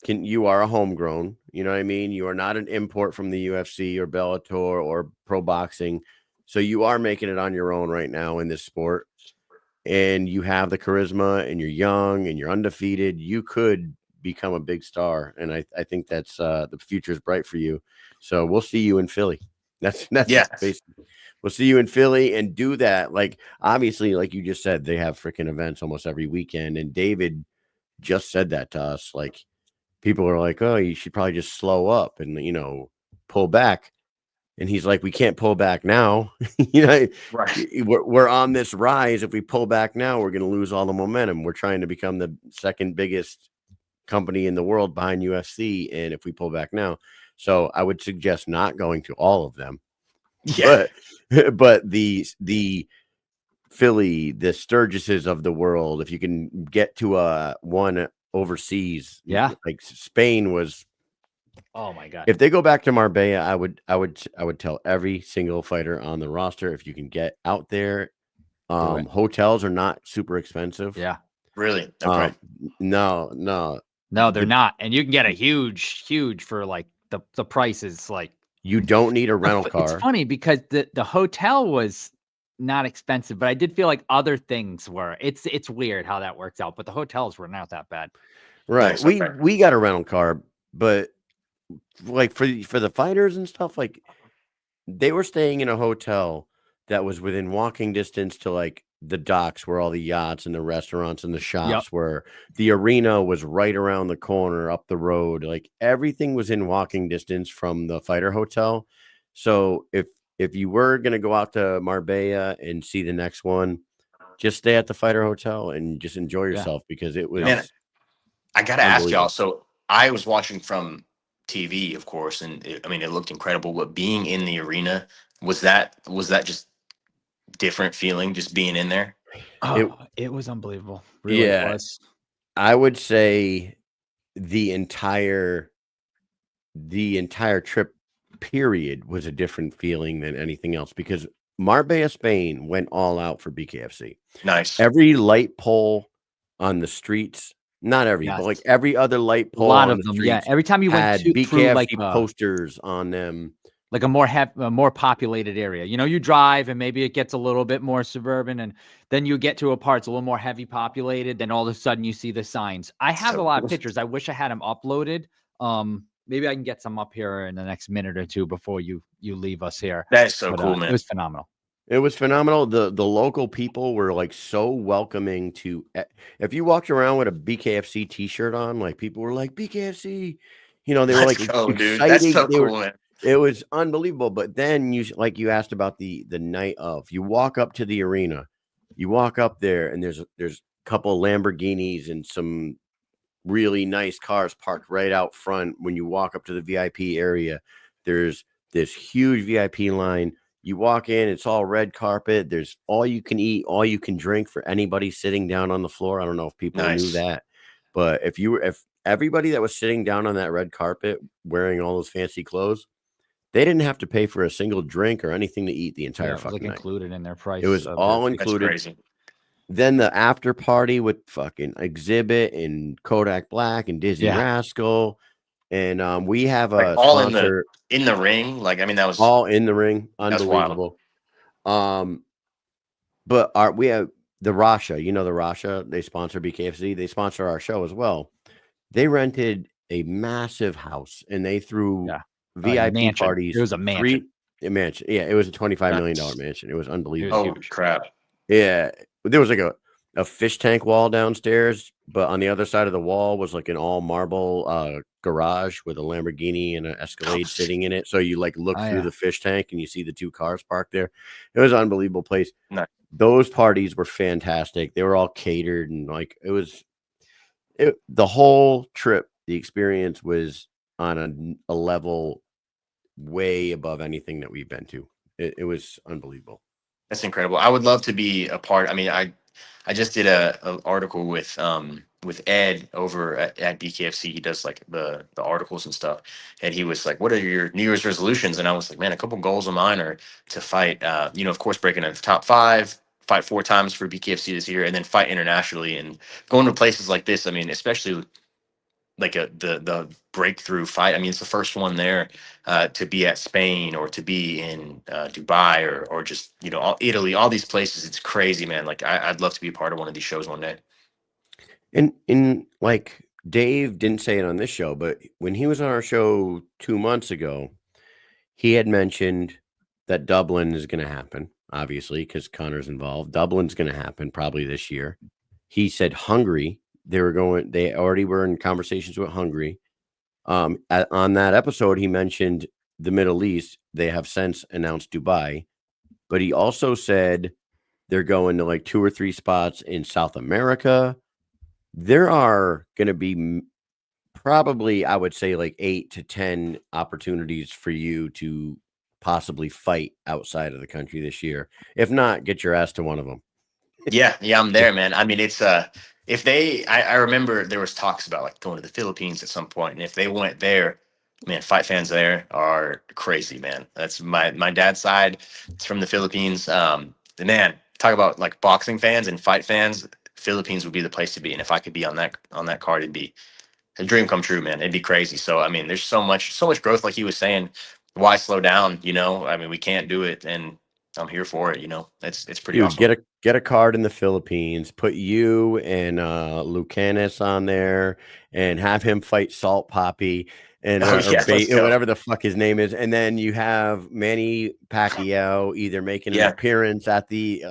a homegrown. You know what I mean? You are not an import from the UFC or Bellator or pro boxing. So you are making it on your own right now in this sport. And you have the charisma and you're young and you're undefeated. You could become a big star. And I think that's the future is bright for you. So we'll see you in Philly. That's basically. We'll see you in Philly and do that. Like, obviously, like you just said, they have freaking events almost every weekend. And David just said that to us. Like, people are like, oh, you should probably just slow up and, pull back. And he's like, we can't pull back now. Right. We're on this rise. If we pull back now, we're going to lose all the momentum. We're trying to become the second biggest company in the world behind UFC. And if we pull back now, so I would suggest not going to all of them. Yeah. But the Philly, the Sturgises of the world, if you can get to one overseas, Yeah. like Spain was. Oh my God. If they go back to Marbella, I would tell every single fighter on the roster, if you can get out there, hotels are not super expensive. Yeah. Really? Okay. No, they're not. And you can get a huge for like the price is like. You don't need a rental car. It's funny because the hotel was not expensive, but I did feel like other things were. It's weird how that works out, but the hotels were not that bad. Right. Nice, We got a rental car, but like for the fighters and stuff, like they were staying in a hotel that was within walking distance to like the docks where all the yachts and the restaurants and the shops were. The arena was right around the corner up the road. Like everything was in walking distance from the fighter hotel. So if you were going to go out to Marbella and see the next one, just stay at the fighter hotel and just enjoy yourself because it was. Man, I got to ask y'all. So I was watching from TV, of course, and it looked incredible. But being in the arena, was that just different feeling just being in there? Oh, it was unbelievable. Really, it was. I would say the entire trip period was a different feeling than anything else because Marbella, Spain went all out for BKFC. Nice. Every light pole on the streets, not every, but like every other light pole, a lot of them. Yeah, every time you went BKFC through like posters on them. Like a more populated area. You drive and maybe it gets a little bit more suburban and then you get to a part it's a little more heavy populated. Then all of a sudden you see the signs. I have a lot of pictures. I wish I had them uploaded. Maybe I can get some up here in the next minute or two before you leave us here. That is so cool, man. It was phenomenal. It was phenomenal. The local people were like so welcoming to. If you walked around with a BKFC t-shirt on, like people were like BKFC. They were like excited. Dude. That's so cool, man. It was unbelievable. But then you asked about the night of. You walk up to the arena, you walk up there, and there's a couple of Lamborghinis and some really nice cars parked right out front. When you walk up to the VIP area, there's this huge VIP line. You walk in, it's all red carpet. There's all you can eat, all you can drink for anybody sitting down on the floor. I don't know if people knew that, but if everybody that was sitting down on that red carpet wearing all those fancy clothes, they didn't have to pay for a single drink or anything to eat the entire fucking night. Included in their price. It was all included. That's crazy. Then the after party with fucking Exhibit and Kodak Black and Dizzy Rascal. And we have a all sponsor in the ring. Like, that was all in the ring. Unbelievable. But we have the Rasha, the Rasha, they sponsor BKFC. They sponsor our show as well. They rented a massive house and they threw VIP parties. It was a mansion. A mansion. Yeah, it was a $25 million mansion. It was unbelievable. Oh, crap. Yeah. There was like a fish tank wall downstairs, but on the other side of the wall was like an all marble garage with a Lamborghini and an Escalade sitting in it. So you like look through the fish tank and you see the 2 cars parked there. It was an unbelievable place. Nice. Those parties were fantastic. They were all catered and like the whole trip, the experience was on a level way above anything that we've been to. It was unbelievable. That's incredible. I would love to be a part. I mean, I just did a article with Ed over at BKFC. He does like the articles and stuff. And he was like, "What are your New Year's resolutions?" And I was like, "Man, a couple goals of mine are to fight. Of course, breaking into the top 5, fight 4 times for BKFC this year, and then fight internationally and going to places like this. I mean, especially like the breakthrough fight. I mean, it's the first one there to be at Spain or to be in Dubai or just Italy, all these places. It's crazy, man. Like I'd love to be a part of one of these shows one day. And like Dave didn't say it on this show, but when he was on our show 2 months ago, he had mentioned that Dublin is going to happen, obviously, because Connor's involved. Dublin's going to happen probably this year. He said Hungary. They already were in conversations with Hungary. On that episode, he mentioned the Middle East. They have since announced Dubai, but he also said they're going to like 2 or 3 spots in South America. There are going to be probably, I would say, like 8 to 10 opportunities for you to possibly fight outside of the country this year. If not, get your ass to one of them. Yeah, I'm there, man. I mean, it's if they, I remember there was talks about like going to the Philippines at some point, and if they went there, man, fight fans there are crazy, man. That's my dad's side. It's from the Philippines. Man, talk about like boxing fans and fight fans. Philippines would be the place to be, and if I could be on that card, it'd be a dream come true, man. It'd be crazy. So I mean, there's so much growth, like he was saying. Why slow down? I mean, we can't do it, and I'm here for it. It's pretty Dude, awesome. Get a card in the Philippines, put you and Lucanis on there, and have him fight Salt Poppy and whatever the fuck his name is, and then you have Manny Pacquiao either making an appearance at the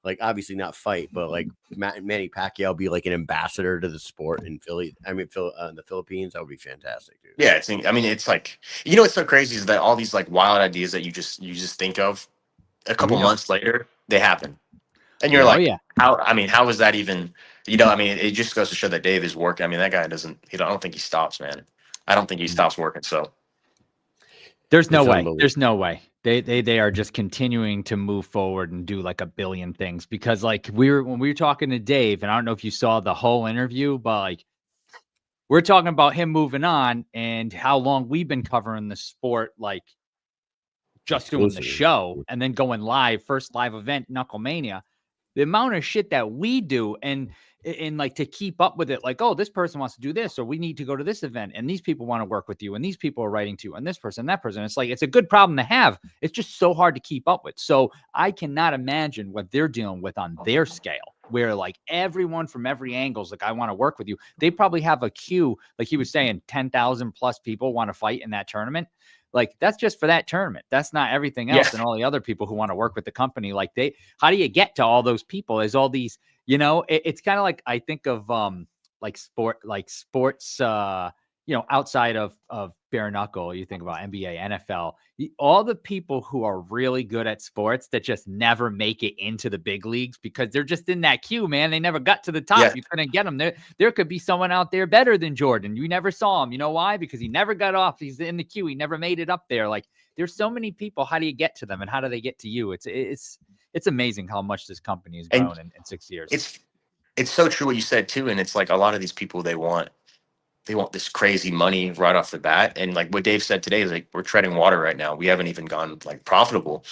like obviously not fight, but like Manny Pacquiao be like an ambassador to the sport in Philly. I mean, in the Philippines, that would be fantastic, dude. Yeah, it's like what's so crazy is that all these like wild ideas that you just think of, a couple months later they happen, and you're how is that even? I mean, it just goes to show that Dave is working. I mean, that guy doesn't. I don't think he stops, man. I don't think he stops working. So there's no way. There's no way. They are just continuing to move forward and do like a billion things because like when we were talking to Dave, and I don't know if you saw the whole interview, but like we're talking about him moving on and how long we've been covering the sport, like just doing the show and then going live, first live event, Knucklemania. The amount of shit that we do and like to keep up with it, like, oh, this person wants to do this, or we need to go to this event, and these people want to work with you, and these people are writing to you, and this person, that person. It's like, it's a good problem to have. It's just so hard to keep up with. So I cannot imagine what they're dealing with on their scale, where like everyone from every angle is like, I want to work with you. They probably have a queue, like he was saying, 10,000 plus people want to fight in that tournament. Like that's just for that tournament. That's not everything else. And all the other people who want to work with the company. Like how do you get to all those people? There's all these, it's kind of like, I think of sports, outside of bare knuckle, you think about NBA, NFL, all the people who are really good at sports that just never make it into the big leagues because they're just in that queue, man. They never got to the top. Yeah. You couldn't get them there. There could be someone out there better than Jordan. You never saw him. You know why? Because he never got off. He's in the queue. He never made it up there. Like there's so many people. How do you get to them and how do they get to you? It's amazing how much this company has grown in 6 years. It's so true what you said too. And it's like a lot of these people, they want this crazy money right off the bat. And like what Dave said today is like, we're treading water right now. We haven't even gone like profitable.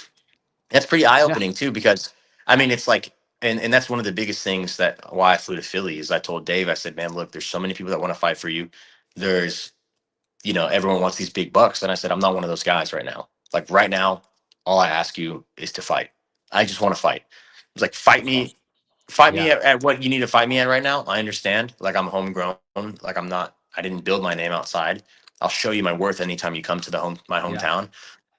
That's pretty eye-opening too, because I mean, it's like, and that's one of the biggest things that why I flew to Philly is I told Dave, I said, man, look, there's so many people that want to fight for you. There's, everyone wants these big bucks. And I said, I'm not one of those guys right now. Like right now, all I ask you is to fight. I just want to fight. It's like, fight me at what you need to fight me at right now. I understand. Like I'm homegrown. Like I didn't build my name outside. I'll show you my worth anytime you come to my hometown.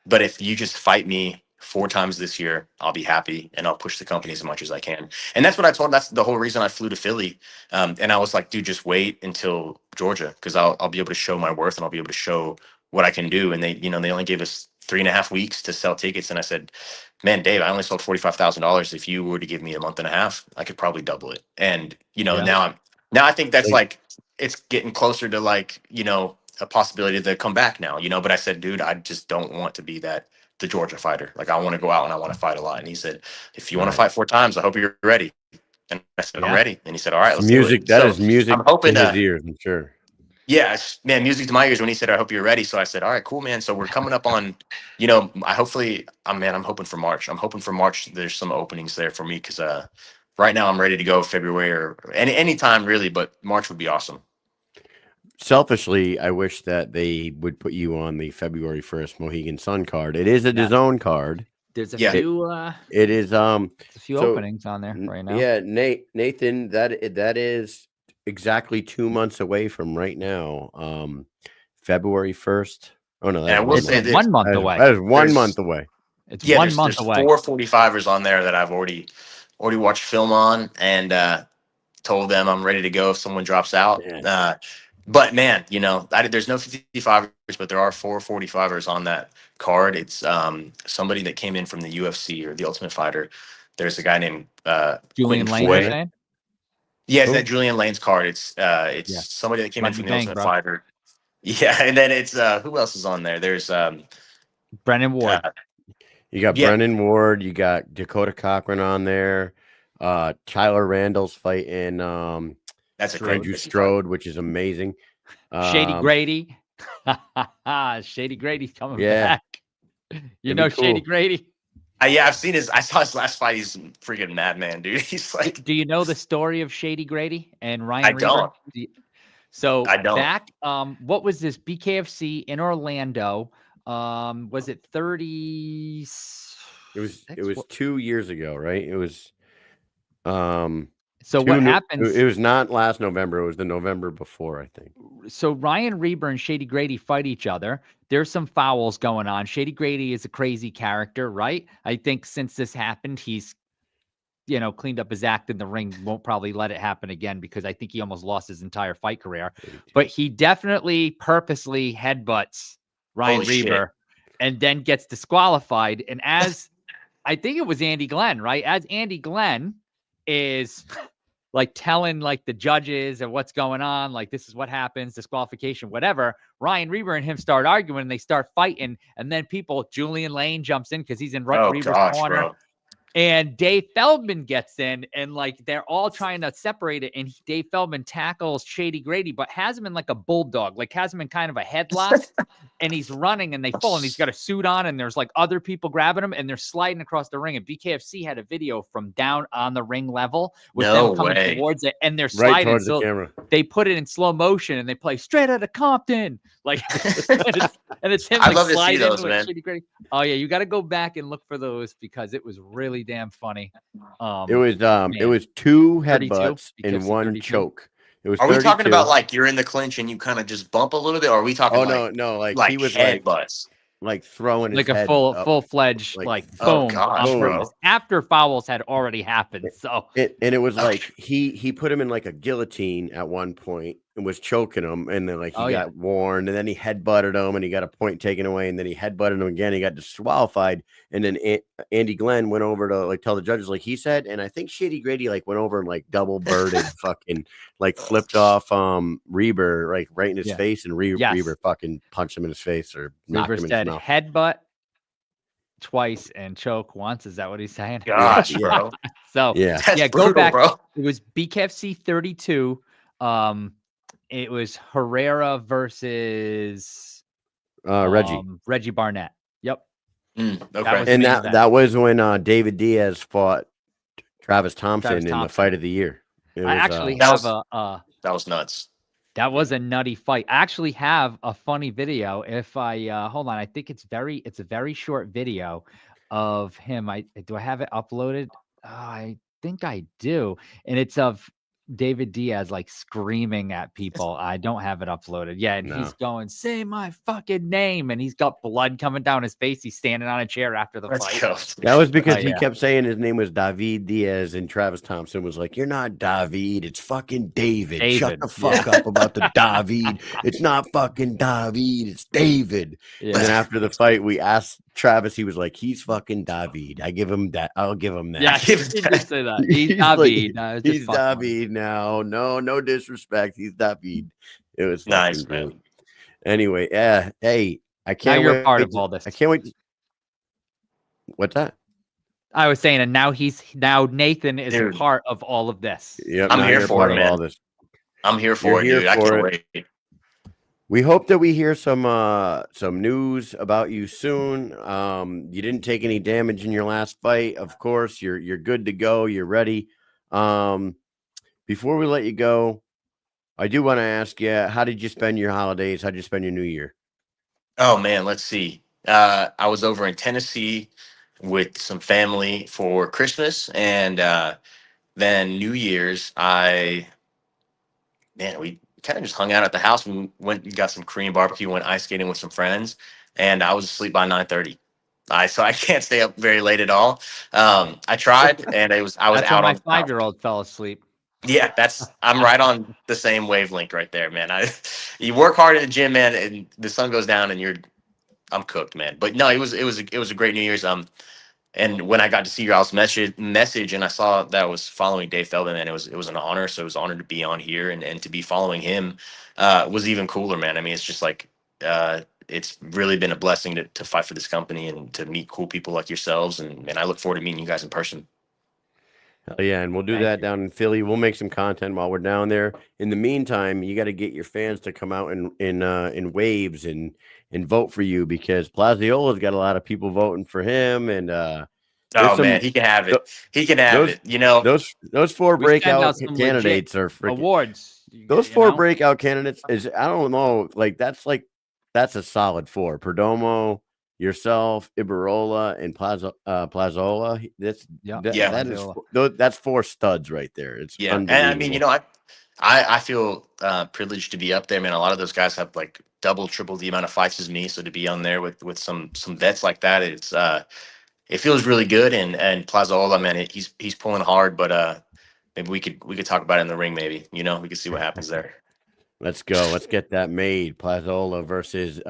But if you just fight me 4 times this year. I'll be happy, and I'll push the company as much as I can. And that's what I told him. That's the whole reason I flew to Philly. And I was like, dude, just wait until Georgia, because I'll be able to show my worth, and I'll be able to show what I can do. And they only gave us 3.5 weeks to sell tickets. And I said, man, Dave, I only sold $45,000. If you were to give me a month and a half, I could probably double it. And Yeah. now I think that's like, it's getting closer to like, a possibility to come back now, but I said, dude, I just don't want to be the Georgia fighter. Like, I want to go out and I want to fight a lot. And he said, if you want to fight 4 times, I hope you're ready. And I said, I'm ready. And he said, all right, let's music. do it. That So is music I'm hoping to his ears, I'm sure. yeah, man, music to my ears when he said, I hope you're ready. So I said, all right, cool, man. So we're coming up on, I'm hoping for March. I'm hoping for March. There's some openings there for me because right now I'm ready to go February or any time really, but March would be awesome. Selfishly, I wish that they would put you on the February 1st Mohegan Sun card. It is a DAZN card. There's a Yeah. few. It is a few so, openings on there right now. Yeah, Nathan, that is exactly 2 months away from right now. February 1st. Oh no, And I will say It's this, 1 month away. That is 1 There's- month away. It's yeah, 1 month there's away. 4 45ers on there that I've already watched film on and told them I'm ready to go if someone drops out. Yeah. But man, there's no 55ers, but there are 4 45ers on that card. It's somebody that came in from the UFC or the Ultimate Fighter. There's a guy named Julian Quentin Lane, Foy. you're saying? Yeah, it's Who? that Julian Lane's card. It's Yeah. somebody that came in Might from be the bang, Ultimate bro. Fighter. Yeah, and then it's who else is on there? There's Brennan Ward. You got Yeah. Brennan Ward, you got Dakota Cochran on there. Tyler Randall's fighting that's a Strode. Andrew Strode, which is amazing. Shady Grady. Shady Grady's coming Yeah. back. You know It'd be Shady cool. Grady? Yeah, I saw his last fight. He's a freaking madman, dude. He's like, Do you know the story of Shady Grady and Ryan I Reber? don't. So I don't. back, what was this BKFC in Orlando? Was it 30? It was 2 years ago, right? It was So what happens? It was not last November, it was the November before, I think. So Ryan Reber and Shady Grady fight each other. There's some fouls going on. Shady Grady is a crazy character, right? I think since this happened, he's cleaned up his act in the ring. Won't probably let it happen again because I think he almost lost his entire fight career. But he definitely purposely headbutts Ryan Holy Reber and then gets disqualified. And as I think it was Andy Glenn, right? As Andy Glenn is like telling like the judges and what's going on, like this is what happens, disqualification, whatever. Ryan Reber and him start arguing and they start fighting. And then Julian Lane jumps in because he's in Reber's corner. Bro. And Dave Feldman gets in and like they're all trying to separate it. And Dave Feldman tackles Shady Grady, but has him in like a bulldog, like has him in kind of a headlock. And he's running and they fall and he's got a suit on and there's like other people grabbing him and they're sliding across the ring. And BKFC had a video from down on the ring level with them coming towards it and they're sliding. Right towards so the camera. They put it in slow motion and they play Straight Outta Compton. Like, and it's him I'd like love to see sliding those, with man. Shady Grady. Oh yeah, you got to go back and look for those because it was really damn funny. It was 2 headbutts 32? and 1 32? choke. It was Are we 32. talking about like you're in the clinch and you kind of just bump a little bit? Or are we talking no, like he was headbutts? like throwing his Like a head full up, full-fledged like oh boom gosh, on bro. purpose after fouls had already happened. So and it was like he put him in like a guillotine at one point and was choking him, and then like he got warned, and then he headbutted him and he got a point taken away, and then he headbutted him again, he got disqualified, and then Andy Glenn went over to like tell the judges like he said, and I think Shady Grady like went over and like double birded fucking like flipped off Reber like right in his face, and Reber fucking punched him in his face or knocked Reber him in said his mouth. headbutt twice and choke once. Is that what he's saying? Gosh, bro. So Yeah. That's go brutal, back. bro. It was BKFC 32. It was Herrera versus Reggie Barnett. Yep. Okay. And that was when David Diaz fought Travis Thompson in the fight of the year. I actually that have that was nuts. That was a nutty fight. I actually have a funny video. If I hold on, I think it's a very short video of him. Do I have it uploaded? I think I do. And it's of David Diaz like screaming at people. I don't have it uploaded. Yeah, and he's going, "Say my fucking name," and he's got blood coming down his face. He's standing on a chair after the Let's fight. go. That was because he yeah. kept saying his name was David Diaz, and Travis Thompson was like, "You're not David, it's fucking David. Shut the fuck up about the David. It's not fucking David, it's David." Yeah. And then after the fight, we asked Travis, he was like, "He's fucking David. I give him that. I'll give him that." Yeah, he did say that. He's David. Like, he's David now. No disrespect. He's David. It was nice, great. man. Anyway, hey, I can't now you're wait. part of all this. I can't wait. What's that? I was saying, and now Nathan is Dude. a part of all of this. Yeah, I'm here for it, man. All this. I'm here for it, dude. I can't wait. We hope that we hear some news about you soon. You didn't take any damage in your last fight, of course. You're good to go. You're ready. Before we let you go, I do want to ask you, how did you spend your holidays? How did you spend your New Year? Oh man, let's see. I was over in Tennessee with some family for Christmas, and then New Year's, we kind of just hung out at the house. We went and got some Korean barbecue, went ice skating with some friends, and I was asleep by 9:30. So I can't stay up very late at all. I tried, and I was That's out when on my 5-year-old fell asleep. Yeah, I'm right on the same wavelength right there, man. You work hard in the gym, man, and the sun goes down, and I'm cooked, man. But no, it was a great New Year's. And when I got to see your house message, and I saw that I was following Dave Feldman, and it was an honor. So it was an honor to be on here and to be following him was even cooler, man. I mean, it's just like it's really been a blessing to fight for this company and to meet cool people like yourselves, and I look forward to meeting you guys in person. Hell yeah, and we'll do that down in Philly. We'll make some content while we're down there. In the meantime, you got to get your fans to come out in waves and vote for you, because Plaziola's got a lot of people voting for him. And man, he can have it. He can have it. You know, those four breakout candidates are freaking awards. Those four breakout candidates I don't know, that's a solid four. Perdomo, yourself, Ibarola, and Plazola. That's four studs right there. It's and I mean, you know, I feel privileged to be up there, man. A lot of those guys have like double, triple the amount of fights as me. So to be on there with some vets like that, it feels really good. And Plazola, man, he's pulling hard, but maybe we could talk about it in the ring. Maybe, you know, we could see what happens there. Let's go. Let's get that made. Plazola versus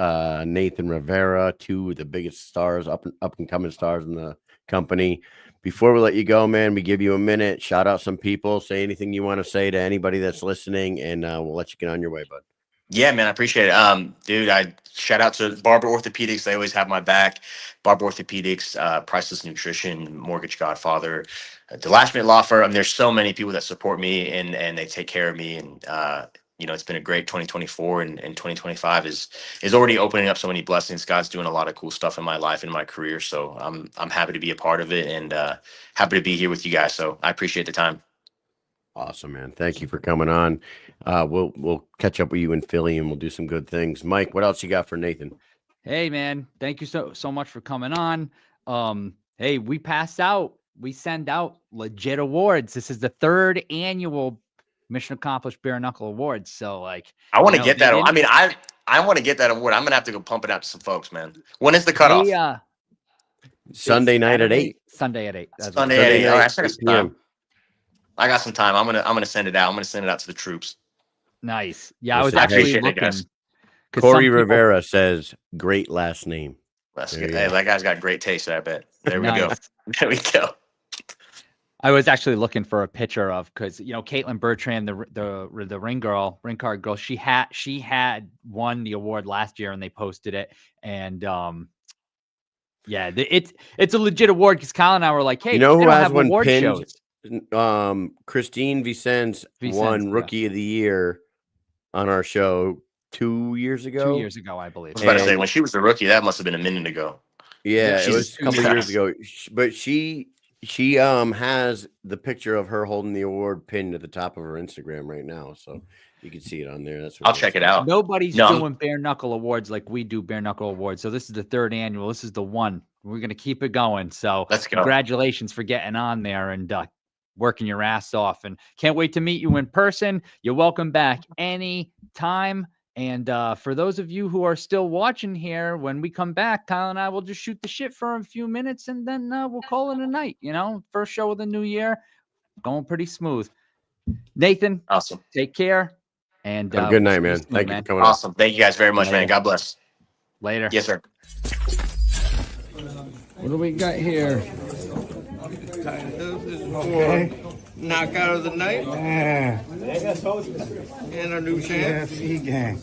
Nathan Rivera, two of the biggest stars, up and coming stars in the company. Before we let you go, man, we give you a minute. Shout out some people. Say anything you want to say to anybody that's listening, and we'll let you get on your way, bud. Yeah, man, I appreciate it. Dude, I shout out to Barber Orthopedics. They always have my back. Barber Orthopedics, Priceless Nutrition, Mortgage Godfather, Delashment Law Firm. I mean, there's so many people that support me and they take care of me. And you know, it's been a great 2024, and 2025 is already opening up so many blessings. God's doing a lot of cool stuff in my life and my career. So I'm happy to be a part of it, and happy to be here with you guys. So I appreciate the time. Awesome, man. Thank you for coming on. We'll catch up with you in Philly, and we'll do some good things. Mike, what else you got for Nathan? Hey, man, thank you so much for coming on. Hey, we send out legit awards. This is the 3rd annual Mission Accomplished Bare Knuckle Awards. So, like, I want to get that. I mean, I want to get that award. I'm gonna have to go pump it out to some folks, man. When is the cutoff? Sunday night at 8. Sunday at 8. Sunday at 8. All right, I got some time. I got some time. I'm gonna send it out. I'm gonna send it out to the troops. Nice. Yeah, I was actually looking. Corey Rivera says, "Great last name." Hey, that guy's got great taste, I bet. There we go. There we go. I was actually looking for a picture of, because, you know, Caitlin Bertrand, the ring card girl, she had won the award last year, and they posted it. And yeah, it's a legit award, because Kyle and I were like, hey, you know who has one award pinned? Shows. Christine Vicens won Rookie of the Year on our show 2 years ago. 2 years ago, I believe. I was about to say, when she was the rookie, that must have been a minute ago. Yeah, it was a couple of years ago. But she has the picture of her holding the award pinned at the top of her Instagram right now, so you can see it on there. That's what I'll check it out. Nobody's doing bare knuckle awards like we do bare knuckle awards. So this is the 3rd annual. This is the one. We're gonna keep it going. So let's go. Congratulations for getting on there, and working your ass off, and can't wait to meet you in person. You're welcome back any time. And for those of you who are still watching here, when we come back, Kyle and I will just shoot the shit for a few minutes, and then we'll call it a night. First show of the new year, going pretty smooth. Nathan, Awesome. take care. And have a good night, see you man. soon, Thank you man. for coming on. Awesome. Thank you guys very much, man. Later. God bless. Later. Yes, sir. What do we got here? Okay. Knockout of the night Yeah, and our new champ. BKFC gang.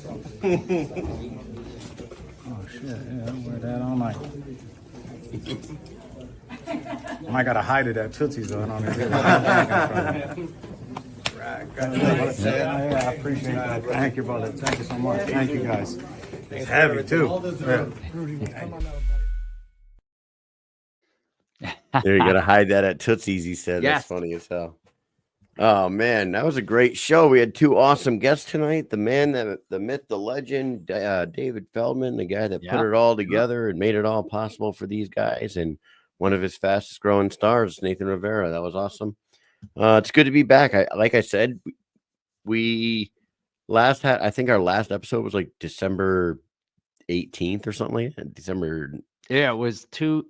Oh shit, yeah, I wear that all night. I might gotta hide it at Tootsie's though. I don't even yeah, I appreciate that. Thank you, brother. Thank you so much. Thank you guys. It's heavy too. There, you gotta hide that at Tootsie's, he said. Yes. That's funny as hell. Oh man, that was a great show. We had two awesome guests tonight. The man, the myth, the legend, David Feldman, the guy that put it all together and made it all possible for these guys, and one of his fastest growing stars, Nathan Rivera. That was awesome. It's good to be back. Like I said, we last had, I think our last episode was like December 18th or something like that. December. Yeah, it was 2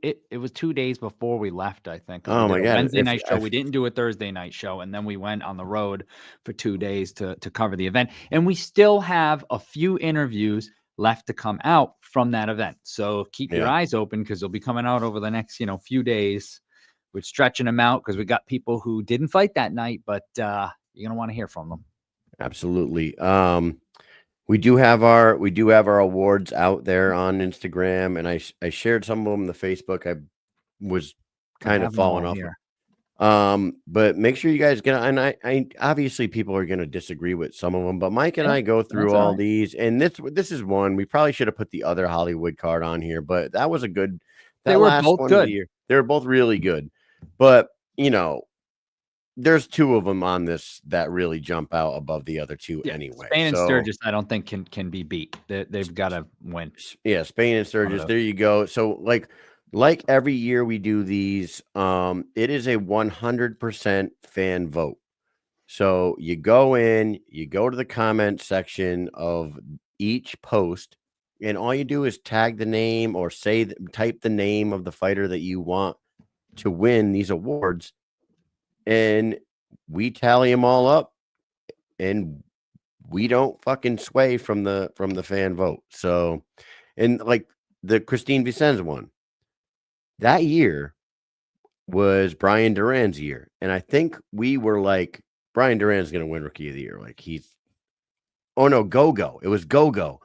days before we left, I think. Oh my God. Wednesday night show. We didn't do a Thursday night show, and then we went on the road for 2 days to cover the event. And we still have a few interviews left to come out from that event. So keep your eyes open, because they'll be coming out over the next, few days. We're stretching them out because we got people who didn't fight that night, but you're gonna want to hear from them. Absolutely. We do have our awards out there on Instagram, and I shared some of them on the Facebook. I was kind of falling off here. But make sure you guys get, and I obviously people are going to disagree with some of them, but Mike and I go through all these, and this is one. We probably should have put the other Hollywood card on here, but that was a good. They were both good. They were both really good, but there's two of them on this that really jump out above the other two anyway. Spain and Sturgis, I don't think can be beat. They've got to win. Yeah, Spain and Sturgis. There you go. So like every year we do these, it is a 100% fan vote. So you go in, you go to the comment section of each post, and all you do is tag the name or type the name of the fighter that you want to win these awards. And we tally them all up, and we don't fucking sway from the fan vote. So, and like the Christine Vicens one, that year was Brian Duran's year. And I think we were like, Brian Duran's going to win Rookie of the Year. Like Gogo. It was Gogo.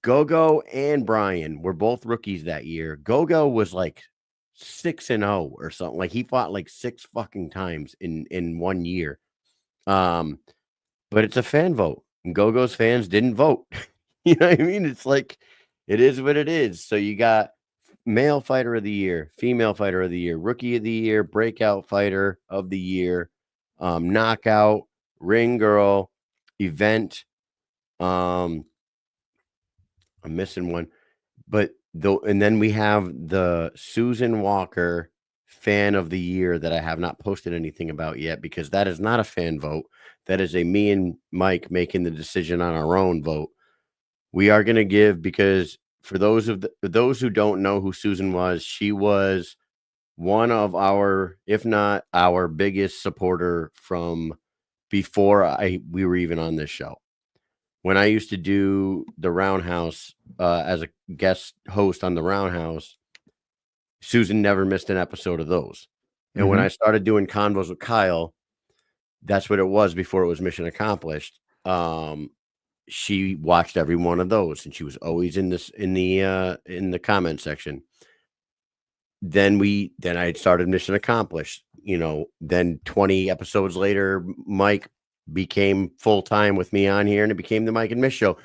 Gogo and Brian were both rookies that year. Gogo was like 6-0 or something. Like he fought like 6 fucking times in 1 year. But it's a fan vote, and Gogo's fans didn't vote. You know what I mean? It's like, it is what it is. So you got male fighter of the year, female fighter of the year, rookie of the year, breakout fighter of the year, knockout, ring girl, event. I'm missing one, but and then we have the Susan Walker fan of the year that I have not posted anything about yet, because that is not a fan vote. That is me and Mike making the decision on our own vote. We are going to give, because for those who don't know who Susan was, she was one of our, if not our biggest supporter from before we were even on this show. When I used to do the Roundhouse as a guest host on the Roundhouse, Susan never missed an episode of those. And when I started doing convos with Kyle, that's what it was before it was Mission Accomplished. She watched every one of those, and she was always in the comment section. Then I started Mission Accomplished. Then 20 episodes later, Mike became full-time with me on here, and it became the Mike and Mish Show.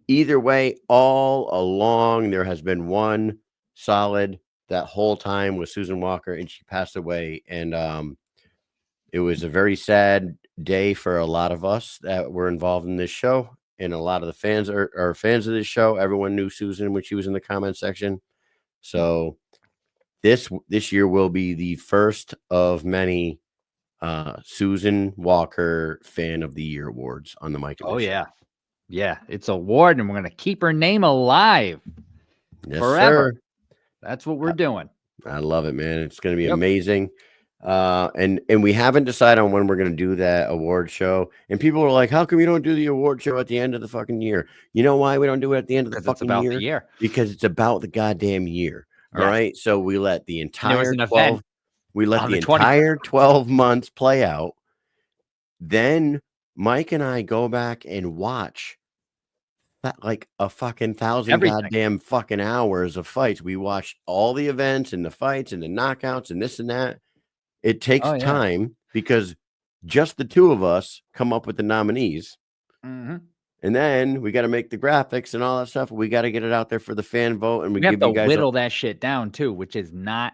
Either way, all along, there has been one solid that whole time with Susan Walker, and she passed away. And it was a very sad day for a lot of us that were involved in this show, and a lot of the fans are fans of this show. Everyone knew Susan when she was in the comment section. So this year will be the first of many Susan Walker Fan of the Year awards on the Mike and Oh Mish yeah, yeah. It's an award, and we're gonna keep her name alive Yes, forever. sir. That's what we're doing. I love it, man. It's going to be Yep. amazing. And we haven't decided on when we're going to do that award show. And people are like, how come you don't do the award show at the end of the fucking year? You know why we don't do it at the end of the Because it's fucking about year? the year. Because it's about the goddamn year. All Yes. right. So we let the And there was entire an 12, event we let on the the 21st. entire 12 months play out. Then Mike and I go back and watch that like a fucking 1,000 Everything. goddamn fucking hours of fights. We watched all the events and the fights and the knockouts and this and that. It takes Oh, yeah. time because just the two of us come up with the nominees. Mhm. And then we got to make the graphics and all that stuff. We got to get it out there for the fan vote. And we We have give to you guys whittle that shit down too, which is not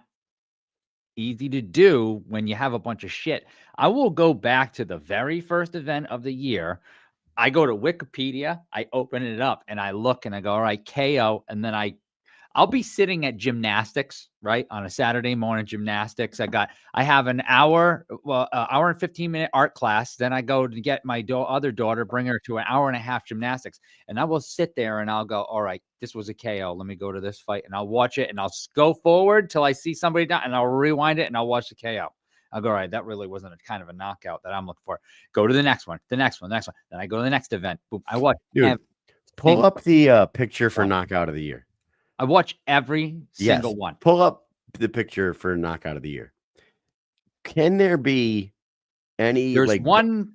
easy to do when you have a bunch of shit. I will go back to the very first event of the year. I go to Wikipedia, I open it up, and I look and I go, all right, KO. And then I'll be sitting at gymnastics, right? On a Saturday morning gymnastics. I have an hour, hour and 15-minute art class. Then I go to get my other daughter, bring her to an hour and a half gymnastics. And I will sit there and I'll go, all right, this was a KO. Let me go to this fight. And I'll watch it and I'll go forward till I see somebody down and I'll rewind it and I'll watch the KO. I'll go, all right, that really wasn't a kind of a knockout that I'm looking for. Go to the next one, the next one, the next one. Then I go to the next event. Boom. I watch. Dude, pull up the picture for knockout of the year. I watch every single one. Pull up the picture for knockout of the year. Can there be any? There's one.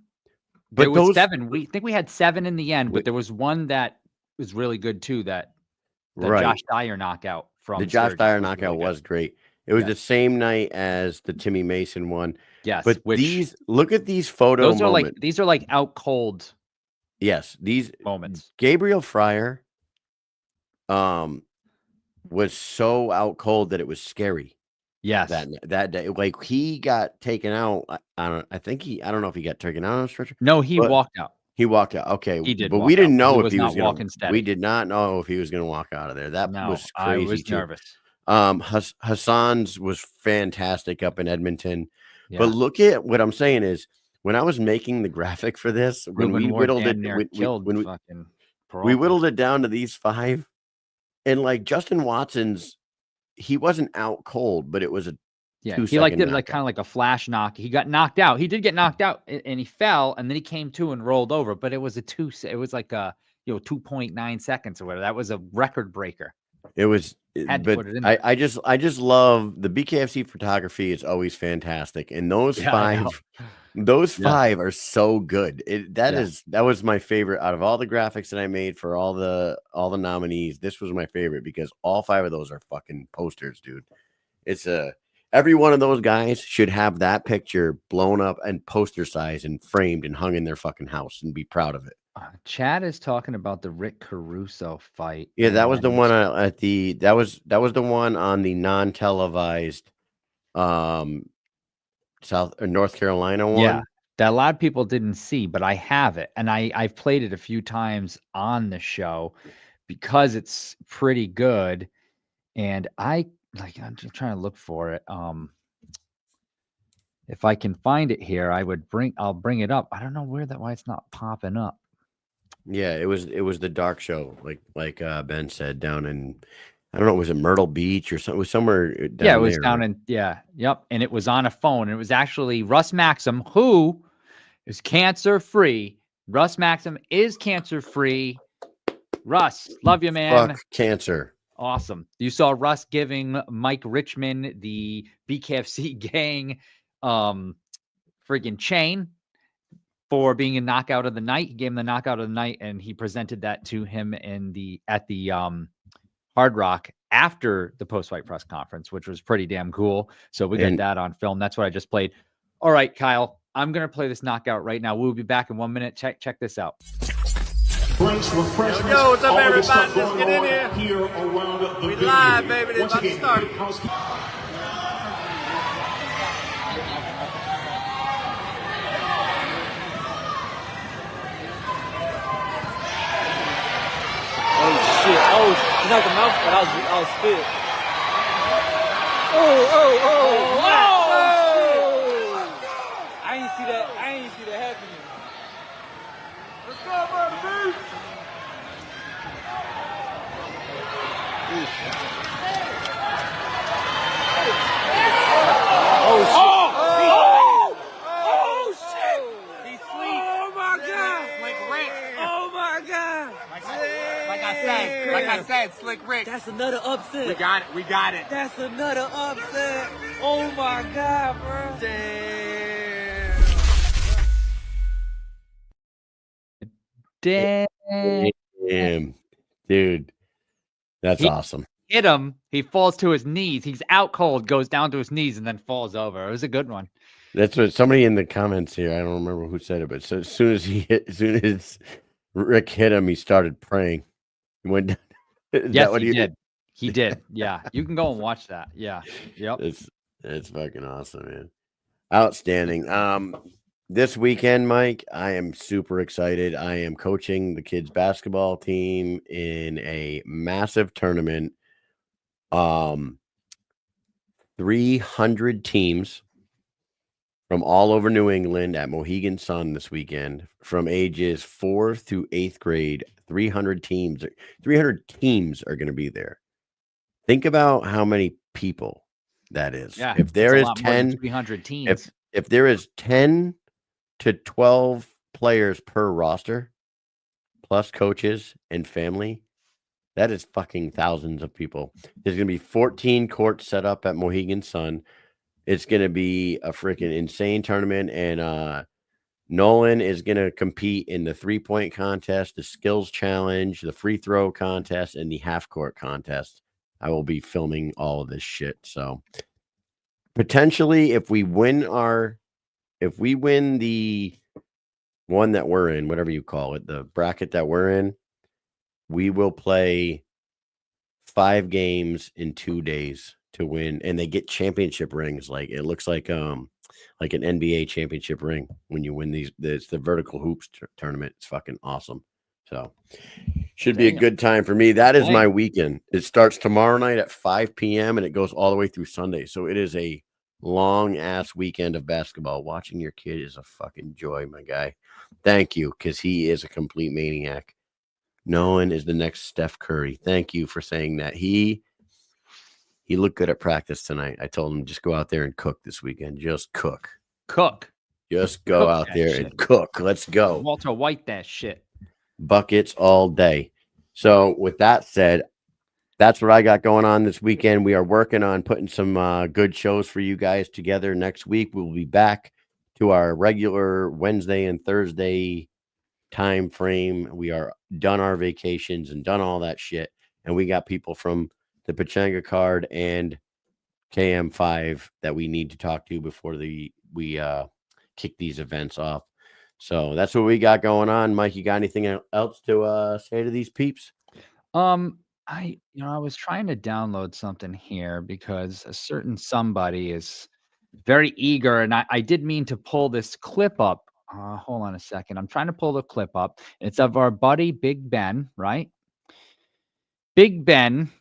There was 7. We think we had 7 in the end, but there was one that was really good too. That the Josh Dyer knockout from the Josh Sturgis Dyer was knockout really was great. It was the same night as the Timmy Mason one. Yes, but look at these photo those moments. These are like out cold. Yes, these moments. Gabriel Fryer was so out cold that it was scary. Yes. That day, like he got taken out. I don't know if he got taken out on a stretcher. No, he walked out. He walked out. Okay. He did, but we didn't know if he was walking steady. We did not know if he was going to walk out of there. That was crazy. I was too. nervous. Hassan's was fantastic up in Edmonton. Yeah. But look at what I'm saying is when I was making the graphic for this, when we whittled it, we whittled it down to these 5, and like Justin Watson's, he wasn't out cold, but it was a he did like kind of like a flash knock. He got knocked out. He did get knocked out, and he fell, and then he came to and rolled over. But it was it was like a 2.9 seconds or whatever. That was a record breaker. It was, but I just love the BKFC photography. It's always fantastic, and those 5, those 5 are so good. That was my favorite out of all the graphics that I made for all the nominees. This was my favorite because all 5 of those are fucking posters, dude. It's every one of those guys should have that picture blown up and poster size and framed and hung in their fucking house and be proud of it. Chad is talking about the Rick Caruso fight. Yeah, that was the one that was the one on the non-televised North Carolina one. Yeah, that a lot of people didn't see, but I have it, and I've played it a few times on the show because it's pretty good. And I'm just trying to look for it. If I can find it here, I'll bring it up. I don't know why it's not popping up. Yeah, it was the dark show, like Ben said, down in, I don't know, was it Myrtle Beach or something? It was somewhere down it was there. down in yep. And it was on a phone. And it was actually Russ Maxim, who is cancer free. Russ Maxim is cancer free. Russ, love you, man. Fuck cancer. Awesome. You saw Russ giving Mike Richmond the BKFC gang friggin' chain for being a knockout of the night. He gave him the knockout of the night, and he presented that to him at the Hard Rock after the post-fight press conference, which was pretty damn cool. So we got that on film. That's what I just played. All right, Kyle, I'm gonna play this knockout right now. We'll be back in 1 minute. Check this out. Yo, what's up, everybody? Let's get in here. We live, baby. It's about to start. Oh, it's not the mouth, but I was spit. Oh. I said, Slick Rick. That's another upset. We got it. We got it. That's another upset. Oh my God, bro. Damn. Damn, dude, that's He- awesome. Hit him. He falls to his knees. He's out cold, goes down to his knees, and then falls over. It was a good one. That's what somebody in the comments here. I don't remember who said it, but so as soon as Rick hit him, he started praying. He went down. Is Yes, that what he did. He did. Yeah, you can go and watch that. Yeah. Yep. It's fucking awesome, man. Outstanding. This weekend, Mike, I am super excited. I am coaching the kids basketball team in a massive tournament. 300 teams from all over New England at Mohegan Sun this weekend, from ages 4 through 8th grade. 300 teams are going to be there. Think about how many people that is. Yeah. If there is 10, 300 teams. if there is 10 to 12 players per roster, plus coaches and family, that is fucking thousands of people. There's going to be 14 courts set up at Mohegan Sun. It's going to be a freaking insane tournament. And Nolan is going to compete in the 3-point contest, the skills challenge, the free throw contest, and the half court contest. I will be filming all of this shit. So potentially, if we win the one that we're in, whatever you call it, the bracket that we're in, we will play 5 games in 2 days to win, and they get championship rings. Like it looks like an NBA championship ring when you win these. It's the vertical hoops tournament. It's fucking awesome. So should be a good time for me. That is my weekend. It starts tomorrow night at 5 p.m. and it goes all the way through Sunday. So it is a long ass weekend of basketball. Watching your kid is a fucking joy, my guy. Thank you, because he is a complete maniac. Nolan is the next Steph Curry. Thank you for saying that. He looked good at practice tonight. I told him just go out there and cook this weekend. Just cook. Just go out there and cook. Let's go. Walter White that shit. Buckets all day. So with that said, that's what I got going on this weekend. We are working on putting some good shows for you guys together. Next week, we'll be back to our regular Wednesday and Thursday time frame. We are done our vacations and done all that shit. And we got people from the Pachanga card and KM5 that we need to talk to before we kick these events off. So that's what we got going on. Mike, you got anything else to say to these peeps? I was trying to download something here because a certain somebody is very eager, and I did mean to pull this clip up. Hold on a second. I'm trying to pull the clip up. It's of our buddy Big Ben, right? Big Ben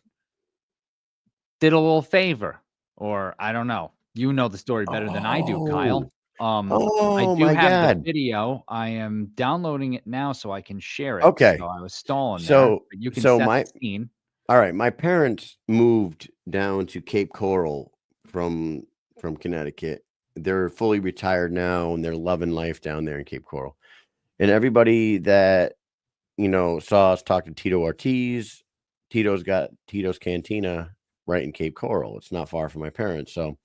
did a little favor, or I don't know. You know the story better than I do, Kyle. I do have the video. I am downloading it now so I can share it. Okay. So I was stalling there. So But you can set the scene. All right. My parents moved down to Cape Coral from Connecticut. They're fully retired now, and they're loving life down there in Cape Coral. And everybody that saw us talk to Tito Ortiz, Tito's got Tito's Cantina right in Cape Coral. It's not far from my parents. So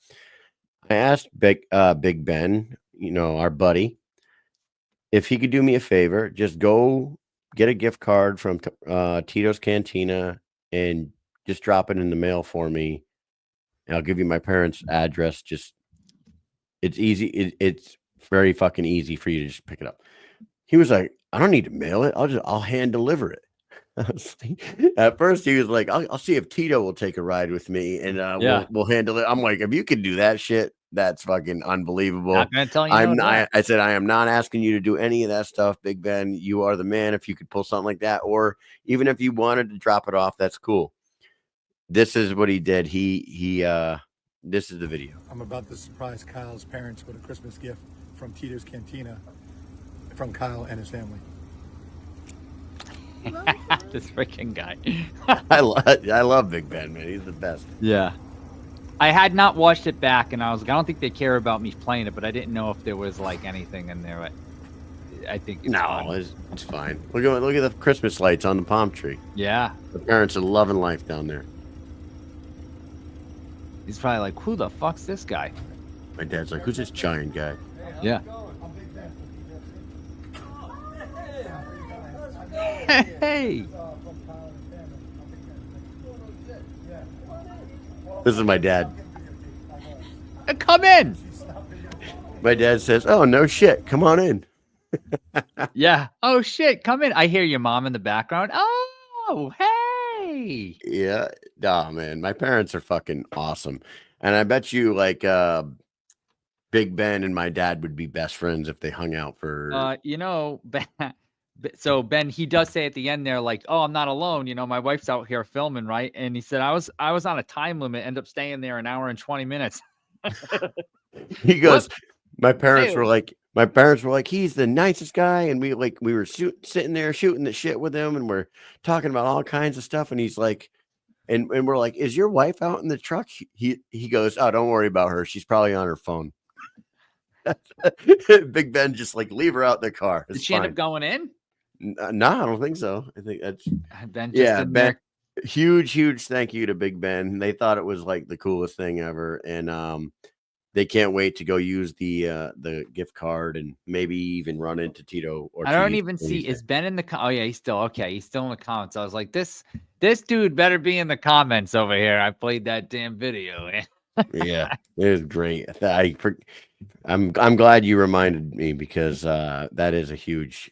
I asked Big Ben, our buddy, if he could do me a favor, just go get a gift card from Tito's Cantina and just drop it in the mail for me. And I'll give you my parents' address. It's easy. It's very fucking easy for you to just pick it up. He was like, I don't need to mail it. I'll hand deliver it. At first he was like, I'll see if Tito will take a ride with me and we'll handle it. I'm like, if you could do that shit, that's fucking unbelievable. Not gonna tell you I said, I am not asking you to do any of that stuff, Big Ben. You are the man. If you could pull something like that, or even if you wanted to drop it off, that's cool. This is what he did. This is the video. I'm about to surprise Kyle's parents with a Christmas gift from Tito's Cantina from Kyle and his family. This freaking guy. I love Big Ben, man. He's the best. Yeah. I had not watched it back, and I was like, I don't think they care about me playing it, but I didn't know if there was like anything in there. But I think it's fun. No, it's fine. Look at the Christmas lights on the palm tree. Yeah. The parents are loving life down there. He's probably like, who the fuck's this guy? My dad's like, who's this giant guy? Yeah. Hey. This is my dad. Come in. My dad says, oh, no shit. Come on in. Yeah. Oh, shit. Come in. I hear your mom in the background. Oh, hey. Yeah. Oh, man. My parents are fucking awesome. And I bet you, like, Big Ben and my dad would be best friends if they hung out for. You know, Ben, so Ben, he does say at the end there, like, oh, I'm not alone. You know, my wife's out here filming, right? And he said, I was on a time limit, end up staying there an hour and 20 minutes. He goes, my parents Ew. were like, he's the nicest guy. And we were sitting there shooting the shit with him. And we're talking about all kinds of stuff. And he's like, and we're like, is your wife out in the truck? He goes, oh, don't worry about her. She's probably on her phone. Big Ben just like leave her out in the car. It's Did she end fine. up going in? No, I don't think so. I think that's Ben. Ben. Huge thank you to Big Ben. They thought it was like the coolest thing ever, and they can't wait to go use the gift card and maybe even run into Tito. Or I don't even see. Is Ben in the? Oh yeah, he's still okay. He's still in the comments. I was like, this dude better be in the comments over here. I played that damn video. Yeah, it was great. I'm glad you reminded me because that is a huge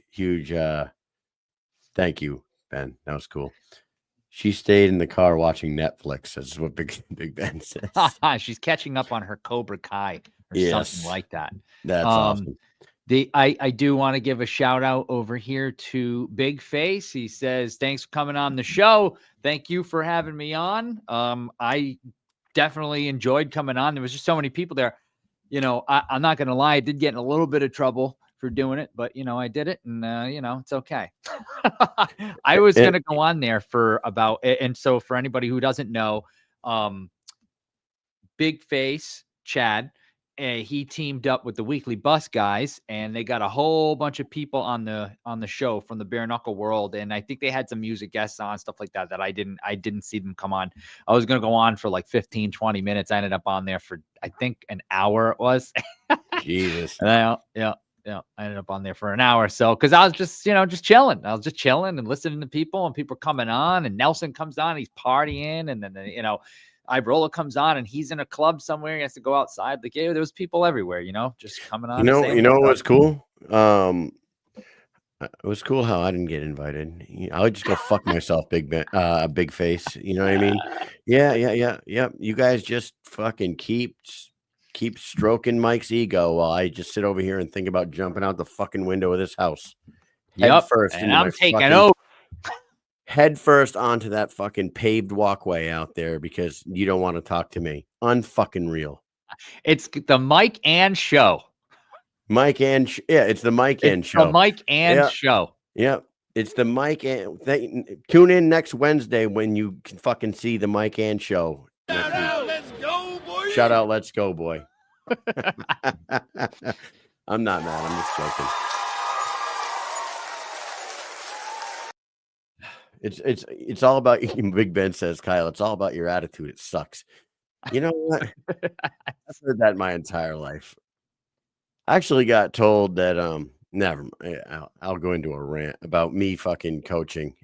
thank you, Ben. That was cool. She stayed in the car watching Netflix. That's what Big Ben says. She's catching up on her Cobra Kai or something like that. That's awesome. I do want to give a shout out over here to Big Face. He says, thanks for coming on the show. Thank you for having me on. I definitely enjoyed coming on. There was just so many people there. You know, I'm not going to lie. I did get in a little bit of trouble for doing it, but, you know, I did it and, you know, it's okay. I was going to go on there for about, and so for anybody who doesn't know, Big Face, Chad, he teamed up with the Weekly Bus guys and they got a whole bunch of people on the show from the bare knuckle world. And I think they had some music guests on, stuff like that I didn't see them come on. I was going to go on for like 15, 20 minutes. I ended up on there for, I think an hour it was. Jesus. And I ended up on there for an hour or so because I was just, you know, just chilling. I was just chilling and listening to people and people coming on and Nelson comes on, he's partying. And then, you know, Ibrola comes on and he's in a club somewhere. He has to go outside. Like, yeah, there was people everywhere, you know, just coming on. You know what's cool? It was cool how I didn't get invited. I would just go fuck myself, Big Face. You know what I mean? Yeah. You guys just fucking keep stroking Mike's ego while I just sit over here and think about jumping out the fucking window of this house. Yep. And I'm taking over. Head first onto that fucking paved walkway out there because you don't want to talk to me. Unfucking real. It's the Mike and Show. It's the Mike and Show. The Mike and Show. Yep. It's the Mike and tune in next Wednesday when you can fucking see the Mike and Show. Shout out, let's go, boy. Shout out, let's go, boy. I'm not mad. I'm just joking. It's all about Big Ben says, Kyle, it's all about your attitude. It sucks. You know what? I've heard that my entire life. I actually got told that I'll go into a rant about me fucking coaching.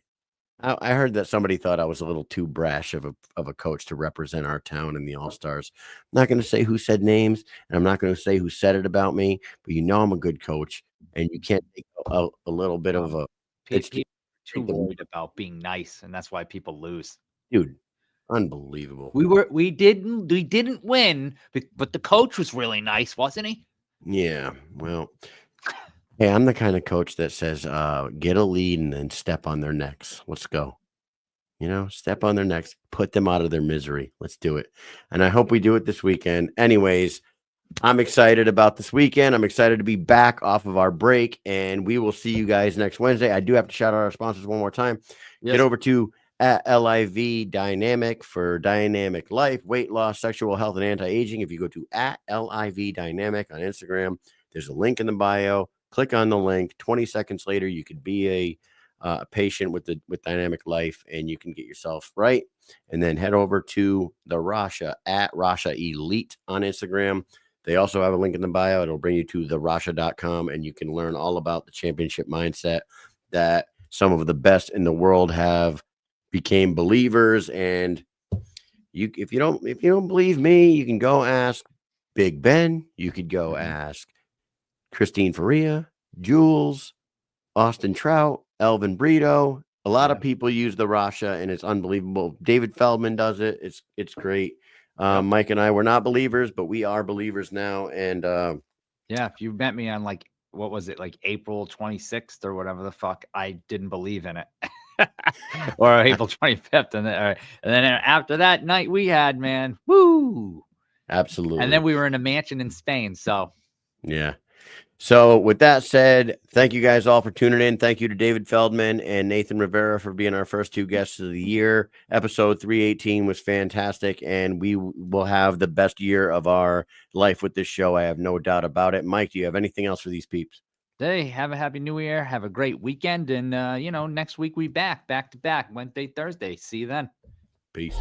I heard that somebody thought I was a little too brash of a coach to represent our town in the All-Stars. I'm not going to say who said names, and I'm not going to say who said it about me, but you know I'm a good coach, and you can't take a little bit of a too worried about being nice, and that's why people lose. Dude, unbelievable. We didn't win, but the coach was really nice, wasn't he? Yeah. Well, hey, I'm the kind of coach that says, get a lead and then step on their necks. Let's go. You know, step on their necks, put them out of their misery. Let's do it. And I hope we do it this weekend. Anyways, I'm excited about this weekend. I'm excited to be back off of our break, and we will see you guys next Wednesday. I do have to shout out our sponsors one more time. Yes. Get over to @LIV Dynamic for dynamic life, weight loss, sexual health, and anti-aging. If you go to @LIV Dynamic on Instagram, there's a link in the bio. Click on the link. 20 seconds later, you could be a patient with Dynamic Life, and you can get yourself right. And then head over to the Rasha at Rasha Elite on Instagram. They also have a link in the bio. It'll bring you to therasha.com, and you can learn all about the championship mindset that some of the best in the world have became believers. And if you don't believe me, you can go ask Big Ben. You could go ask Christine Faria, Jules, Austin Trout, Elvin Brito. A lot of people use the Rasha, and it's unbelievable. David Feldman does it. It's great. Mike and I were not believers, but we are believers now. And yeah, if you met me on like, what was it, like April 26th or whatever the fuck, I didn't believe in it. Or April 25th. And then after that night we had, man, woo. Absolutely. And then we were in a mansion in Spain. So yeah. So with that said, thank you guys all for tuning in. Thank you to David Feldman and Nathan Rivera for being our first two guests of the year. Episode 318 was fantastic, and we will have the best year of our life with this show. I have no doubt about it. Mike, do you have anything else for these peeps? Hey, have a happy new year. Have a great weekend. And, next week we back to back, Wednesday, Thursday. See you then. Peace.